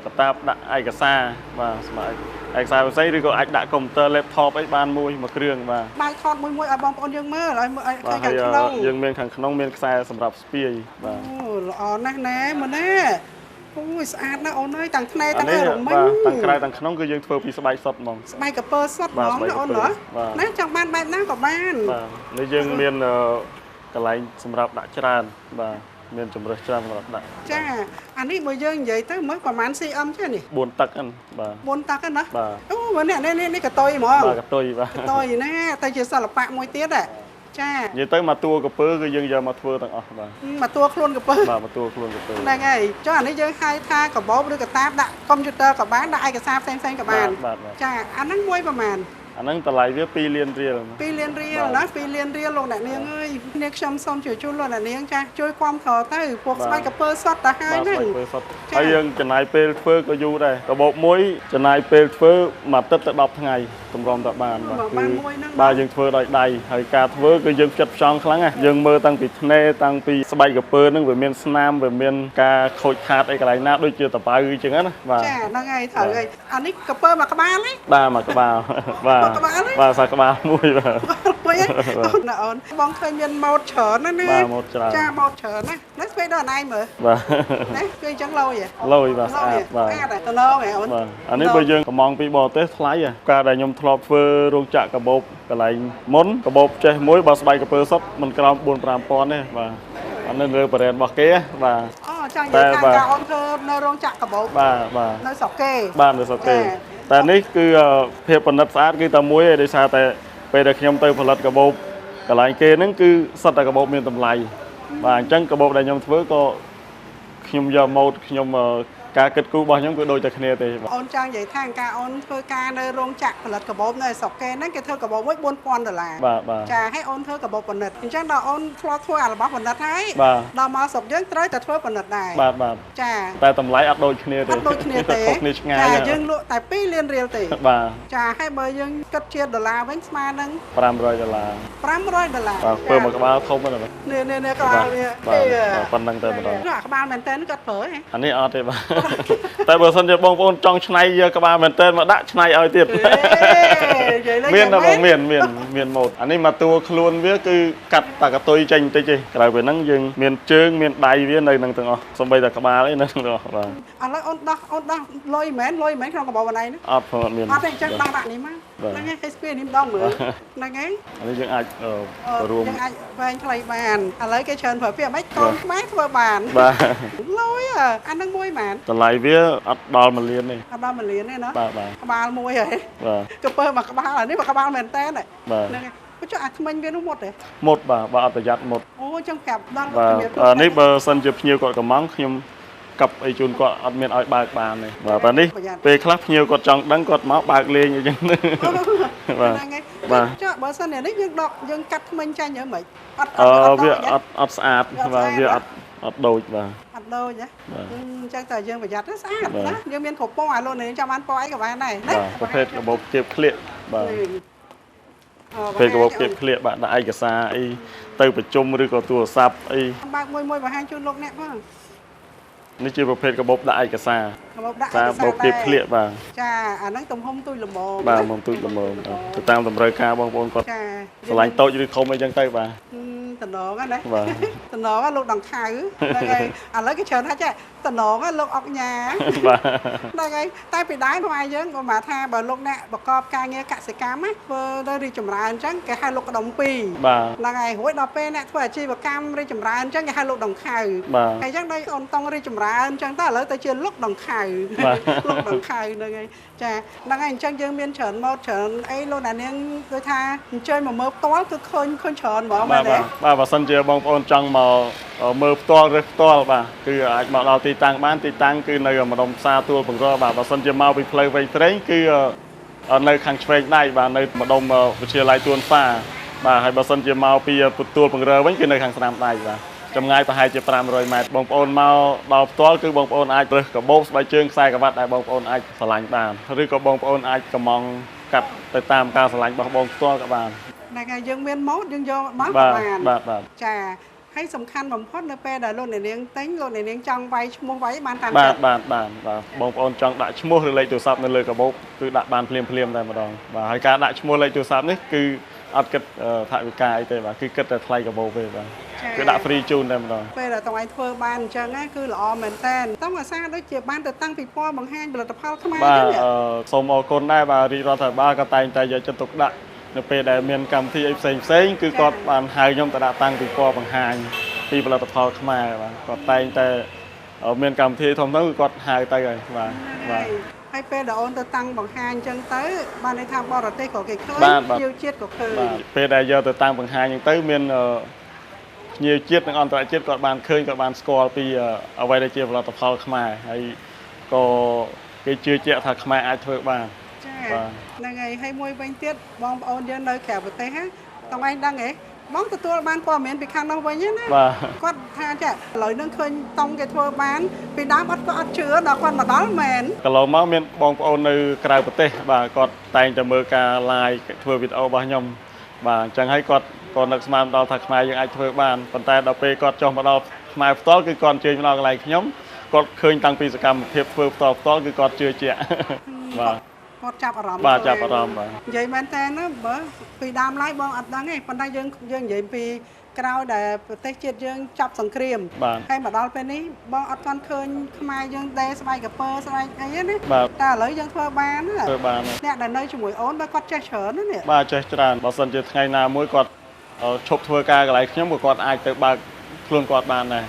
កតាបដាក់ឯកសារបាទស្បែកឯកសារផ្សេងឬក៏អាចដាក់កុំព្យូទ័រ laptop អីបានមួយគ្រឿងបាទ បើកថតមួយឲ្យបងប្អូនយើងមើលឲ្យឃើញ បាទ ខា ហើ ង យ ក្នុង យើងមានខាងក្នុងមានខ្សែសម្រាប់ស្ពាយបាទ អូល្អណាស់ណែមើលណាអូយស្អាតណាស់អូនអើយទាំងថ្នេរ អា ទាំង នេះ រមិញ បាទទាំងក្រៅទាំងក្នុងគឺយើងធ្វើពីស្បែកសុតហ្មង ស្បែកកពើសុតហ្មងណាអូនណាចង់បានបែបណាក៏បាន បាទនេះយើងមានកន្លែងសម្រាប់ដាក់ច្រើនបាទមានជំរើសច្រើនសម្រាប់ដាក់ ចាអានេះបើយើងនិយាយទៅមើលប្រហែល cm ចេះនេះ 4 តឹកហ្នឹងបាទ 4តឹកហ្នឹងណា បាទ អូ មើលនេះកតុយហ្មង បាទកតុយបាទ កតុយណាតែជាសិល្បៈមួយទៀតចា និយាយទៅមកតួកពើគឺយើងយកមកធ្វើទាំងអស់បាទ មកតួខ្លួនកពើ បាទមកតួខ្លួនកពើ ហ្នឹងហើយចុះអានេះយើងហៅថាកាបូបឬកតាបដាក់កុំព្យូទ័រក៏បានដាក់ឯកសារផ្សេងក៏បាន បាទ ចាអាហ្នឹងមួយប្រហែល អាហ្នឹងតម្លៃវា2លានរៀល 2លានរៀលណា2លានរៀលលោកអ្នកនាងអើយនេះខ្ញុំសូមជួយជូនលោកអ្នកនាងចាជួយគាំទ្រទៅពួកស្បែកកពើសុទ្ធទៅហើយ បាទ ហ្នឹង ពើសុទ្ធហើយយើងចំណាយពេលធ្វើក៏យូរដែរកាបូបមួយចំណាយពេលធ្វើមួយទឹកទៅ10ថ្ងៃតម្រាំតបានបាទគឺបាទយើងធ្វើដោយដៃហើយការធ្វើគឺយើងចិត្តផ្ចង់ខ្លាំងណាយើងមើលតាំងពីធ្នេតាំងពីស្បែកកពើហ្នឹងវាមានស្នាមវាមានការខូចខាតអីកន្លែងណាដូចជាតបៅអញ្ចឹងណាបាទ ចាហ្នឹងហើយត្រូវហើយអានេះកពើមួយក្បាលទេ បាទមួយក្បាលបាទបាទសាក្បាលមួយបាទ មួយអូនអូនបងឃើញមានម៉ូតច្រើនណាណា បាទម៉ូតច្រើន ចាម៉ូតច្រើនណានេះស្វេដល់អណៃមើល បាទ ណាគឺអញ្ចឹងលយ លុយបាទស្អាតបាទ ស្អាតទៅឡងហ៎អូន បាទអានេះបើយើងកំងពីបរទេសថ្លៃការដែលខ្ញុំធ្លាប់ធ្វើរោងចក្រកាបូបកន្លែងមុនកាបូបចេះមួយបើស្បែកកពើសុទ្ធមិនក្រោម 4-5 ពាន់ទេបាទអានេះលើប្រេនរបស់គេបាទ អូចានិយាយថាការអូនធ្វើនៅរោងចក្រកាបូប បាទ នៅស្រុកគេ បាទនៅស្រុកគេតែនេះគឺភាពប៉និតស្អាតគឺតែមួយឯងដោយសារតែពេលដែលខ្ញុំទៅផលិតកាបូបកន្លែងគេហ្នឹងគឺសិតតែកាបូបមានតម្លៃបាទអញ្ចឹងកាបូបដែលខ្ញុំធ្វើក៏ខ្ញុំយកម៉ូតខ្ញុំការគិតគូររបស់ខ្ញុំគឺដូចតែគ្នាទេបាទ អូនចង់និយាយថាការអូនធ្វើការនៅរោងចក្រផលិតកាបូបនៅស្រុកគេហ្នឹងគេធ្វើកាបូបមួយ $4,000 បាទ ចាឲ្យអូនធ្វើកាបូបប៉និតអញ្ចឹងដល់អូនធ្លាប់ធ្វើអារបស់ប៉និតហើយ បាទ ដល់មកស្រុកយើងត្រូវតែធ្វើប៉និតដែរ បាទ ចា តែតម្លៃអត់ដូចគ្នាទេ អត់ដូចគ្នាទេ ខុសគ្នាឆ្ងាយ ចាយើងលក់តែ2លានរៀលទេ បាទ ចាហើយបើយើងគិតជាដុល្លារវិញស្មើនឹង $500 $500 បាទធ្វើមួយក្បាលធំហ្នឹងបាទ នេះក្បាលវា បាទប៉ុណ្្នឹងតែម្ដង អាក្បាលមែនតើគាត់ប្រើហ៎ អានេះអត់ទេបាទ តែបើសិនជាបងប្អូនចង់ឆ្នៃយកក្បាលមែនតើមកដាក់ឆ្នៃឲ្យទៀត មានតែបងមានម៉ូតអានេះមកតួខ្លួនវាគឺកាត់តាកតុយចេញបន្តិចទេក្រៅពីហ្នឹងយើងមានជើងមានដៃវានៅនឹងទាំងអស់សូម្បីតែក្បាលអីនៅទាំងអស់បាទ ឥឡូវអូនដោះលុយមែនក្នុងកាបូបអណៃហ្នឹង អត់ផងអត់មាន អត់ទេអញ្ចឹងដោះដាក់នេះមកហ្នឹងហើយគេស្ពាយនេះម្ដងមើលហ្នឹងហើយ អានេះយើងអាចរួម យើងអាចវែងខ្លីបានឥឡូវគេច្រើនប្រើពាក្យមិនកូនខ្មែរធ្វើបាន បាទ លុយអាហ្នឹងមួយបាន តម្លៃវាអត់ដល់1លានទេ អត់ដល់1លានទេណា បាទ ក្បាលមួយហើយ បាទ កពើមួយក្បាលអានេះមួយក្បាលមែនតើហ្នឹង បាទ ហើយចុះអាថ្មិញវានោះមុតទេ មុតបាទអត់ប្រយ័ត្នមុត អូអញ្ចឹងប្រាប់ដល់ បាទនេះបើសិនជាភ្ញៀវគាត់កំងខ្ញុំកាប់អីជូនគាត់អត់មានឲ្យបើកបានទេបាទតែនេះពេលខ្លះភ្ញៀវគាត់ចង់ដឹងគាត់មកបើកលេងអីចឹង បាទ ហ្នឹងហើយ បាទ ចុះបើសិននេះយើងកាត់ថ្មិញចាញ់យ៉ាងម៉េចអត់ វាអត់ស្អាតបាទវាអត់ដូចបាទ អត់ដូចណា បាទ អញ្ចឹងតើយើងប្រយ័ត្នស្អាត បាទ ណាយើងមានគ្រប់ពណ៌អាលោកនេះចាំបានពណ៌អីក៏បានដែរណា បាទប្រភេទកាបូបទៀបក្លៀកបាទពេលកាបូបទៀបក្លៀកបាទដាក់ឯកសារអីទៅប្រជុំឬក៏ទូរស័ព្ទអី បើកមួយបង្ហាញជូនលោកអ្នកផង នេះជាប្រភេទកាបូបដាក់ឯកសារ កាបូបដាក់ សារកាបូបទៀបក្លៀកបាទ ចាអាហ្នឹងទំហំទូចល្មម បាទមកទូចល្មមទៅតាមតម្រូវការបងប្អូនគាត់ ចា ឆ្លាញ់តូចឬធំអីចឹងទៅបាទ តំណងណា បាទ តំណងលោកដង្ខៅហ្នឹងហើយឥឡូវគេច្រើនថាចាតំណងលោកអុកញ៉ា បាទ ហ្នឹងហើយតែពីដើមខ្មែរយើងក៏មកថាបើលោកអ្នកប្រកបការងារកសិកម្មណាធ្វើទៅរីចម្រើនអញ្ចឹងគេហៅលោកកដុំ2 បាទ ហ្នឹងហើយរួចដល់ពេលអ្នកធ្វើអាជីវកម្មរីចម្រើនអញ្ចឹងគេហៅលោកដង្ខៅ បាទ ហើយអញ្ចឹងដោយអូនតង់រីចម្រើនអញ្ចឹងតើឥឡូវទៅជាលោកដង្ខៅ បាទ លោកដង្ខៅហ្នឹងហើយចាហ្នឹងហើយអញ្ចឹងយើងមានច្រើនម៉ូតច្រើនអីលោកអ្នកនាងដូចថាអញ្ជើញមកមើលផ្ទាល់គឺឃើញច្រើនហ្មងមែ បាទ នទេ បាទបើសិនជាបងប្អូនចង់មកមើលផ្ទាល់ឬផ្ទាល់បាទគឺអាចមកដល់ទីតាំងបានទីតាំងគឺនៅម្ដុំផ្សារទួលបង្របាទបើសិនជាមកពីផ្លូវវែងត្រេងគឺនៅខាងឆ្វេងដៃបាទនៅម្ដុំវិទ្យាល័យទួនហ្វាបាទហើយបើសិនជាមកពីទួលបង្រវិញគឺនៅខាងស្នាមដៃបាទចម្ងាយប្រហែលជា500ម៉ែត្របងប្អូនមកដល់ផ្ទាល់គឺបងប្អូនអាចរើសកាបូបស្បែកជើងខ្សែក្រវ៉ាត់ដែលបងប្អូនអាចស្រឡាញ់បានឬក៏បងប្អូនអាចកំងកាត់ទៅតាមការស្រឡាញ់របស់បងផ្ទាល់ក៏បាន ហ្នឹងហើយយើងមានម៉ូតយើងយកមក បាទ បាន បាទ ចាហើយសំខាន់បំផុតនៅពេលដែលលោកអ្នកនាងទិញលោកអ្នកនាងចង់វាយឈ្មោះវាយបានតាម បាទ ចិត្ត បាទបងប្អូនចង់ដាក់ឈ្មោះឬលេខទូរស័ព្ទនៅលើកាបូបគឺដាក់បានភ្លាមតែម្ដងបាទហើយការដាក់ឈ្មោះលេខទូរស័ព្ទនេះគឺអត់គិតថវិកាអីទេបាទគឺគិតតែថ្លៃកាបូបទេបាទគឺដាក់ free ជូនតែម្ដង ពេលដែលតើឯងធ្វើបានអញ្ចឹងគឺល្អមែនតើតោះអាសាដូចជាបានទៅតាំងពីពណ៌បង្ហាញផលិតផលខ្មែរ បាទ ទេ សូមអរគុណដែរបាទរាជរដ្ឋាភិបាលក៏តែងតែយកចិត្តទុកដាក់នៅពេលដែលមានកម្មវិធីអីផ្សេងគឺគាត់បានហៅខ្ញុំទៅដាក់តាំងពីពណ៌បង្ហាញពីផលិតផលខ្មែរបាទគាត់តែងតែ មានកម្មវិធីធំទៅគឺគាត់ហៅទៅហើយបាទបាទហើយពេលដែលអូនទៅតាំងបង្ហាញអញ្ចឹងទៅបានន័យថាបរទេសក៏គេឃើញភ្ញៀវជាតិក៏ឃើញបាទពេលដែលយកទៅតាំងបង្ហាញអញ្ចឹងទៅមានភ្ញៀវជាតិនិងអន្តរជាតិគាត់បានឃើញគាត់បានស្គាល់ពីអ្វីដែលជាផលិតផលខ្មែរហើយក៏គេជឿជាក់ថាខ្មែរអាចធ្វើបានចាហ្នឹងហើយហើយមួយវិញទៀតបងប្អូនយើងនៅក្រៅប្រទេសហ្នឹងតំឯងដឹងហ៎បងទទួលបានព័ត៌មានពីខាងនោះវិញណាគាត់ថាចាឥឡូវនឹងឃើញតង់គេធ្វើបានពីដើមអត់ក៏អត់ជឿដល់គាត់មកដល់មែនកន្លងមកមានបងប្អូននៅក្រៅប្រទេសបាទគាត់តែងតែមើលការ live ធ្វើវីដេអូរបស់ខ្ញុំបាទអញ្ចឹងហើយគាត់ក៏នឹកស្មានដល់ថាខ្មែរយើងអាចធ្វើបានប៉ុន្តែដល់ពេលគាត់ចុះមកដល់ខ្មែរផ្ទាល់គឺគាត់អញ្ជើញមកដល់កន្លែងខ្ញុំគាត់ឃើញតាំងពីសកម្មភាពធ្វើផ្ទាល់គឺគាត់ជឿជាក់បាទគាត់ចាប់អារម្មណ៍បាទចាប់អារម្មណ៍បាទនិយាយមែនតើណាបើពីដើមឡើយបងអត់ដឹងទេប៉ុន្តែយើងនិយាយពីក្រោយដែលប្រទេសជាតិយើងចាប់សង្គ្រាមហើយមកដល់ពេលនេះបងអត់ទាន់ឃើញខ្មែរយើងដេស្បែកកពើស្បែកអីណាតែឥឡូវយើងធ្វើបានអ្នកដែលនៅជាមួយអូនបើគាត់ចេះច្រើនណានេះបាទចេះច្រើនបើសិនជាថ្ងៃណាមួយគាត់ឈប់ធ្វើការកន្លែងខ្ញុំក៏គាត់អាចទៅបើកខ្លួនគាត់បានដែរ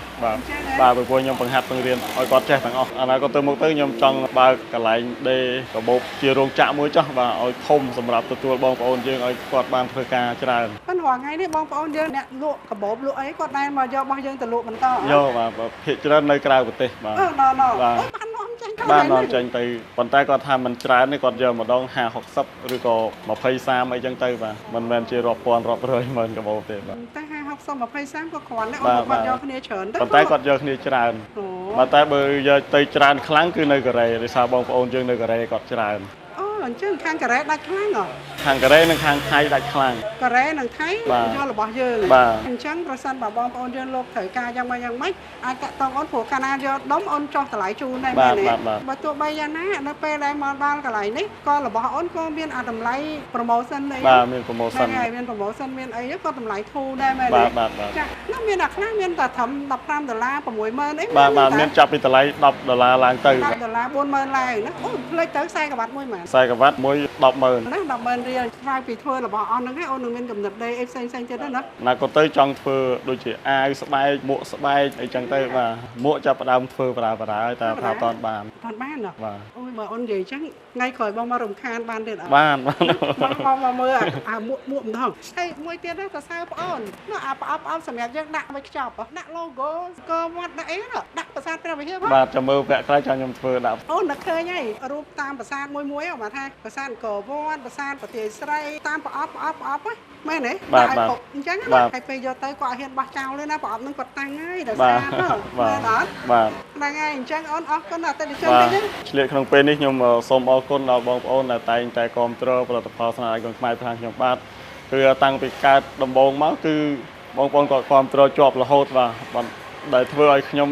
បាទព្រោះខ្ញុំបង្ហាត់បង្រៀនឲ្យគាត់ចេះទាំងអស់អនាគតទៅមុខទៅខ្ញុំចង់បើកកន្លែងដេកាបូបជារោងចក្រមួយចុះបាទឲ្យធំសម្រាប់ទទួលបងប្អូនយើងឲ្យគាត់បានធ្វើការច្រើនប៉ុន្តែរាល់ថ្ងៃនេះបងប្អូនយើងអ្នកលក់កាបូបលក់អីគាត់ដែរមកយករបស់យើងទៅលក់បន្តយកបាទភាគច្រើននៅក្រៅប្រទេសបាទបាននាំចេញទៅប៉ុន្តែគាត់ថាមិនច្រើនទេគាត់យកម្ដង50 60ឬក៏20 30អីចឹងទៅបាទមិនមែនជារាប់ពាន់រាប់រយម៉ឺនកាបូបទេបាទតែ50 60 20 30ក៏គ្រាន់ដែរអូនគាត់យកគ្នាច្រើនទៅប៉ុន្តែគាត់យកគ្នាច្រើនប៉ុន្តែបើយកទៅច្រើនខ្លាំងគឺនៅកូរ៉េដោយសារបងប្អូនយើងនៅកូរ៉េគាត់ច្រើនអញ្ចឹងខាងកូរ៉េដាច់ខ្លាំងហ៎ខាងកូរ៉េនិងខាងថៃដាច់ខ្លាំងកូរ៉េនិងថៃយករបស់យើងអញ្ចឹងប្រសិនបើបងប្អូនយើងលោកត្រូវការយ៉ាងម៉េចអាចតាក់ទងអូនព្រោះកាលណាយកដុំអូនចោះតម្លៃជូនដែរមែនទេបើទោះបីយ៉ាងណានៅពេលដែលមកដល់កន្លែងនេះក៏របស់អូនក៏មានអាតម្លៃ promotion អីបាទមាន promotion ហើយមាន promotion មានអីក៏តម្លៃធូរដែរមែនទេចានោះមានអាខ្លះមានតែត្រឹម$15 $60000អីបាទមានចាប់ពីតម្លៃ$10ឡើងទៅ$10 $40000ឡើងណាអូផ្លេចទៅខ្សែក្រវ៉ាត់មួយម៉ានវ៉ាត់មួយ100000ណា100000រៀលក្រៅពីធ្វើរបស់អស់ហ្នឹងហើយអូននឹងមានកំណត់ដេផ្សេងទៀតណាណាក៏ទៅចង់ធ្វើដូចជាអាវស្បែកមួកស្បែកអីចឹងទៅបាទមួកចាប់ផ្ដើមធ្វើបរាហើយតែថាអត់បានបាទអូយបើអូននិយាយចឹងថ្ងៃក្រោយបងមករំខានបានទៀតបានបងមកមើលអាមួកម្ដងហើយមួយទៀតទៅសើប្អូននោះអាប្រអប់សម្រាប់យើងដាក់ឲ្យខ្ចប់ដាក់ logo ក៏វត្តដាក់អីដាក់ប្រាសាទព្រះវិហារបាទចាំមើលពាក់ក្រោយចាំខ្ញុំធ្វើដាក់អូននឹកឃើញហើយរូបតាមប្រាសាទមួយៗមកថាប្រាសាទអង្គរវត្តប្រាសាទប្រទេសស្រីតាមប្រអប់មែនទេបាទអញ្ចឹងហើយពេលយកទៅគាត់អត់ហ៊ានបោះចោលទេណាប្រអប់នឹងគាត់តាំងហើយដល់ស្អាតមែនអត់បាទហ្នឹងហើយអញ្ចឹងអូនអរគុណអតិថិជនតិចឆ្លៀតក្នុងពេលនេះខ្ញុំសូមអរគុណដល់បងប្អូនដែលតែងតែគាំទ្រផលិតផលស្នាដៃគុនខ្មែរខាងខ្ញុំបាទគឺតាំងពីកើតដំបូងមកគឺបងប្អូនគាត់គាំទ្រជាប់រហូតបាទដែលធ្វើឲ្យខ្ញុំ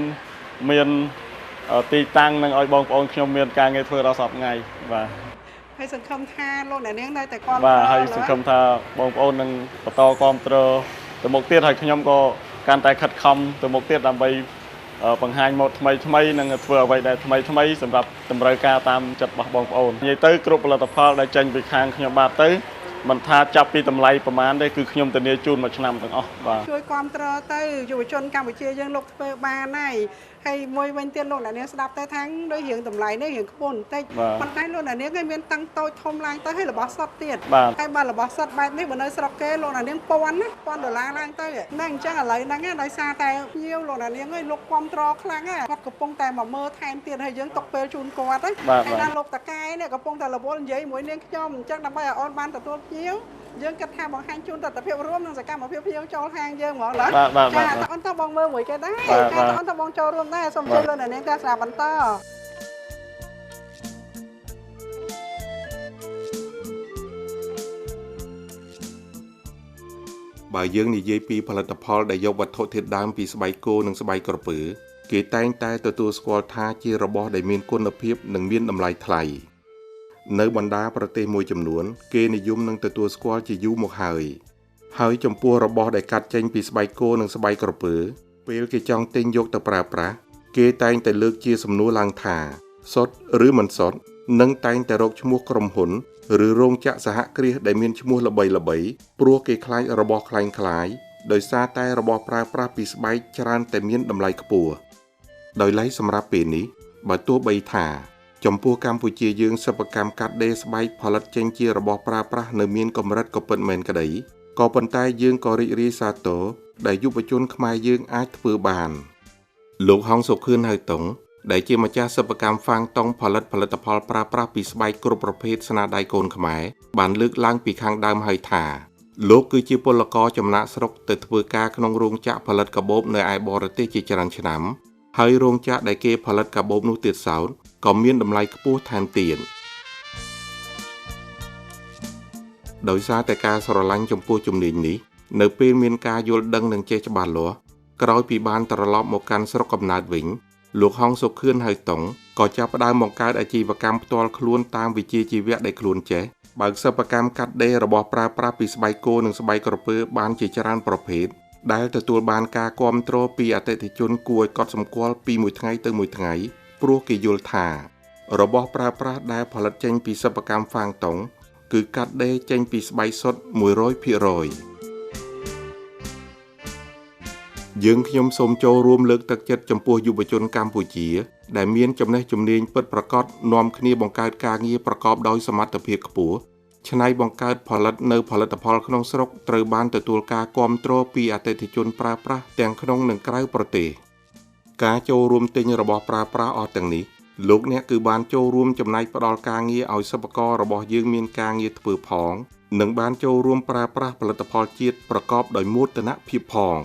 មានទីតាំងនិងឲ្យបងប្អូនខ្ញុំមានការងារធ្វើដល់សប្តាហ៍ថ្ងៃបាទហើយសង្ឃឹមថាលោកអ្នកនាងនៅតែគាំទ្របាទហើយសង្ឃឹមថាបងប្អូននឹងបន្តគាំទ្រទៅមុខទៀតហើយខ្ញុំក៏កាន់តែខិតខំទៅមុខទៀតដើម្បីបង្ហាញម៉ូដថ្មីនិងធ្វើអ្វីដែលថ្មីសម្រាប់តម្រូវការតាមចិត្តរបស់បងប្អូននិយាយទៅគ្រប់ផលិតផលដែលចេញពីខាងខ្ញុំបាទទៅមិនថាចាប់ពីតម្លៃប្រមាណទេគឺខ្ញុំធានាជូនមួយឆ្នាំទាំងអស់បាទជួយគាំទ្រទៅយុវជនកម្ពុជាយើងលោកធ្វើបានហើយហើយមួយវិញទៀតលោកអ្នកនាងស្ដាប់ទៅថាដូចរៀងតម្លៃនេះរៀងខ្ពស់បន្តិចប៉ុន្តែលោកអ្នកនាងគេមានតាំងតូចធំឡើងទៅហើយរបស់សុទ្ធទៀតហើយបើរបស់សុទ្ធបែបនេះបើនៅស្រុកគេលោកអ្នកនាង$1000ឡើងទៅហ្នឹងអញ្ចឹងឥឡូវហ្នឹងដោយសារតែភ្ញៀវលោកអ្នកនាងលោកគាំទ្រខ្លាំងគាត់កំពុងតែមកមើលថែមទៀតហើយយើងຕົកពេលជូនគាត់ហើយដល់លោកតកែនេះកំពុងតែរវល់និយាយមួយនាងខ្ញុំអញ្ចឹងដើម្បីឲ្យអូនបានទទួលភ្ញៀវយើងគិតថាបង្ហាញជូនទស្សនវិជ្ជារួមនិងសកម្មភាពភ្ញៀវចូលហាងយើងហ្មងណាចាអូនតើបងមើលមួយគេដែរចាអូនតើបងចូលរួមដែរសូមជម្រាបលោកអ្នកនាងតែស្ដាប់បន្តបើយើងនិយាយពីផលិតផលដែលយកវត្ថុធាតុដើមពីស្បែកគោនិងស្បែកក្រពើគេតែងតែទទួលស្គាល់ថាជារបស់ដែលមានគុណភាពនិងមានតម្លៃថ្លៃនៅបណ្ដាប្រទេសមួយចំនួនគេនិយមនឹងទទួលស្គាល់ជាយូរមកហើយចំពោះរបស់ដែលកាត់ចេញពីស្បែកគោនិងស្បែកក្រពើពេលគេចង់ទិញយកទៅប្រើប្រាស់គេតែងតែលើកជាសំណួរឡើងថាសុទ្ធឬមិនសុទ្ធនិងតែងតែរកឈ្មោះក្រុមហ៊ុនឬរោងចក្រសហគ្រាសដែលមានឈ្មោះល្បីៗព្រោះគេខ្លាចរបស់คล้ายដោយសារតែរបស់ប្រើប្រាស់ពីស្បែកច្រើនតែមានតម្លៃខ្ពស់ ដោយឡែកសម្រាប់ពេលនេះបើទោះបីថាចំពោះកម្ពុជាយើងសិប្បកម្មកាត់ដេរស្បែកផលិតចេញជារបស់ប្រើប្រាស់នៅមានកម្រិតក៏ពិតមែនក្តីក៏ប៉ុន្តែយើងក៏រីករាយសាទរដែលយុវជនខ្មែរយើងអាចធ្វើបានលោកហងសុខឿនហៅតុងដែលជាម្ចាស់សិប្បកម្មហ្វាងតុងផលិតផលប្រើប្រាស់ពីស្បែកគ្រប់ប្រភេទស្នាដៃកូនខ្មែរបានលើកឡើងពីខាងដើមហើយថាលោកគឺជាពលករចំណាក់ស្រុកទៅធ្វើការក្នុងរោងចក្រផលិតកាបូបនៅឯបរទេសជាច្រើនឆ្នាំហើយរោងចក្រដែលគេផលិតកាបូបនោះទៀតសោតក៏មានតម្លៃខ្ពស់ថែមទៀតដោយសារតែការស្រឡាញ់ចំពោះជំនាញនេះនៅពេលមានការយល់ដឹងនិងចេះច្បាស់លាស់ក្រោយពីបានត្រឡប់មកកាន់ស្រុកកំណើតវិញលោកហងសុខឿនហៅតុងក៏ចាប់ផ្ដើមបង្កើតអាជីវកម្មផ្ទាល់ខ្លួនតាមវិជ្ជាជីវៈដែលខ្លួនចេះបើកសិប្បកម្មកាត់ដេររបស់ប្រើប្រាស់ពីស្បែកគោនិងស្បែកក្រពើបានជាច្រើនប្រភេទដែលទទួលបានការគាំទ្រពីអតិថិជនគួរឲ្យកត់សម្គាល់ពីមួយថ្ងៃទៅមួយថ្ងៃព្រោះគេយល់ថារបស់ប្រើប្រាស់ដែលផលិតចេញពីសិប្បកម្មហ្វាងតុងគឺកាត់ដេរចេញពីស្បែកសុទ្ធ 100% យើងខ្ញុំសូមចូលរួមលើកទឹកចិត្តចំពោះយុវជនកម្ពុជាដែលមានចំណេះជំនាញពិតប្រាកដនាំគ្នាបង្កើតការងារប្រកបដោយសមត្ថភាពខ្ពស់ច្នៃបង្កើតផលិតនៅផលិតផលក្នុងស្រុកត្រូវបានទទួលការគាំទ្រពីអតិថិជនប្រើប្រាស់ទាំងក្នុងនិងក្រៅប្រទេសការចូលរួមទិញរបស់ប្រើប្រាស់អស់ទាំងនេះលោកអ្នកគឺបានចូលរួមចំណែកផ្ដល់ការងារឲ្យសិប្បកររបស់យើងមានការងារធ្វើផងនិងបានចូលរួមប្រើប្រាស់ផលិតផលជាតិប្រកបដោយមោទនភាពផង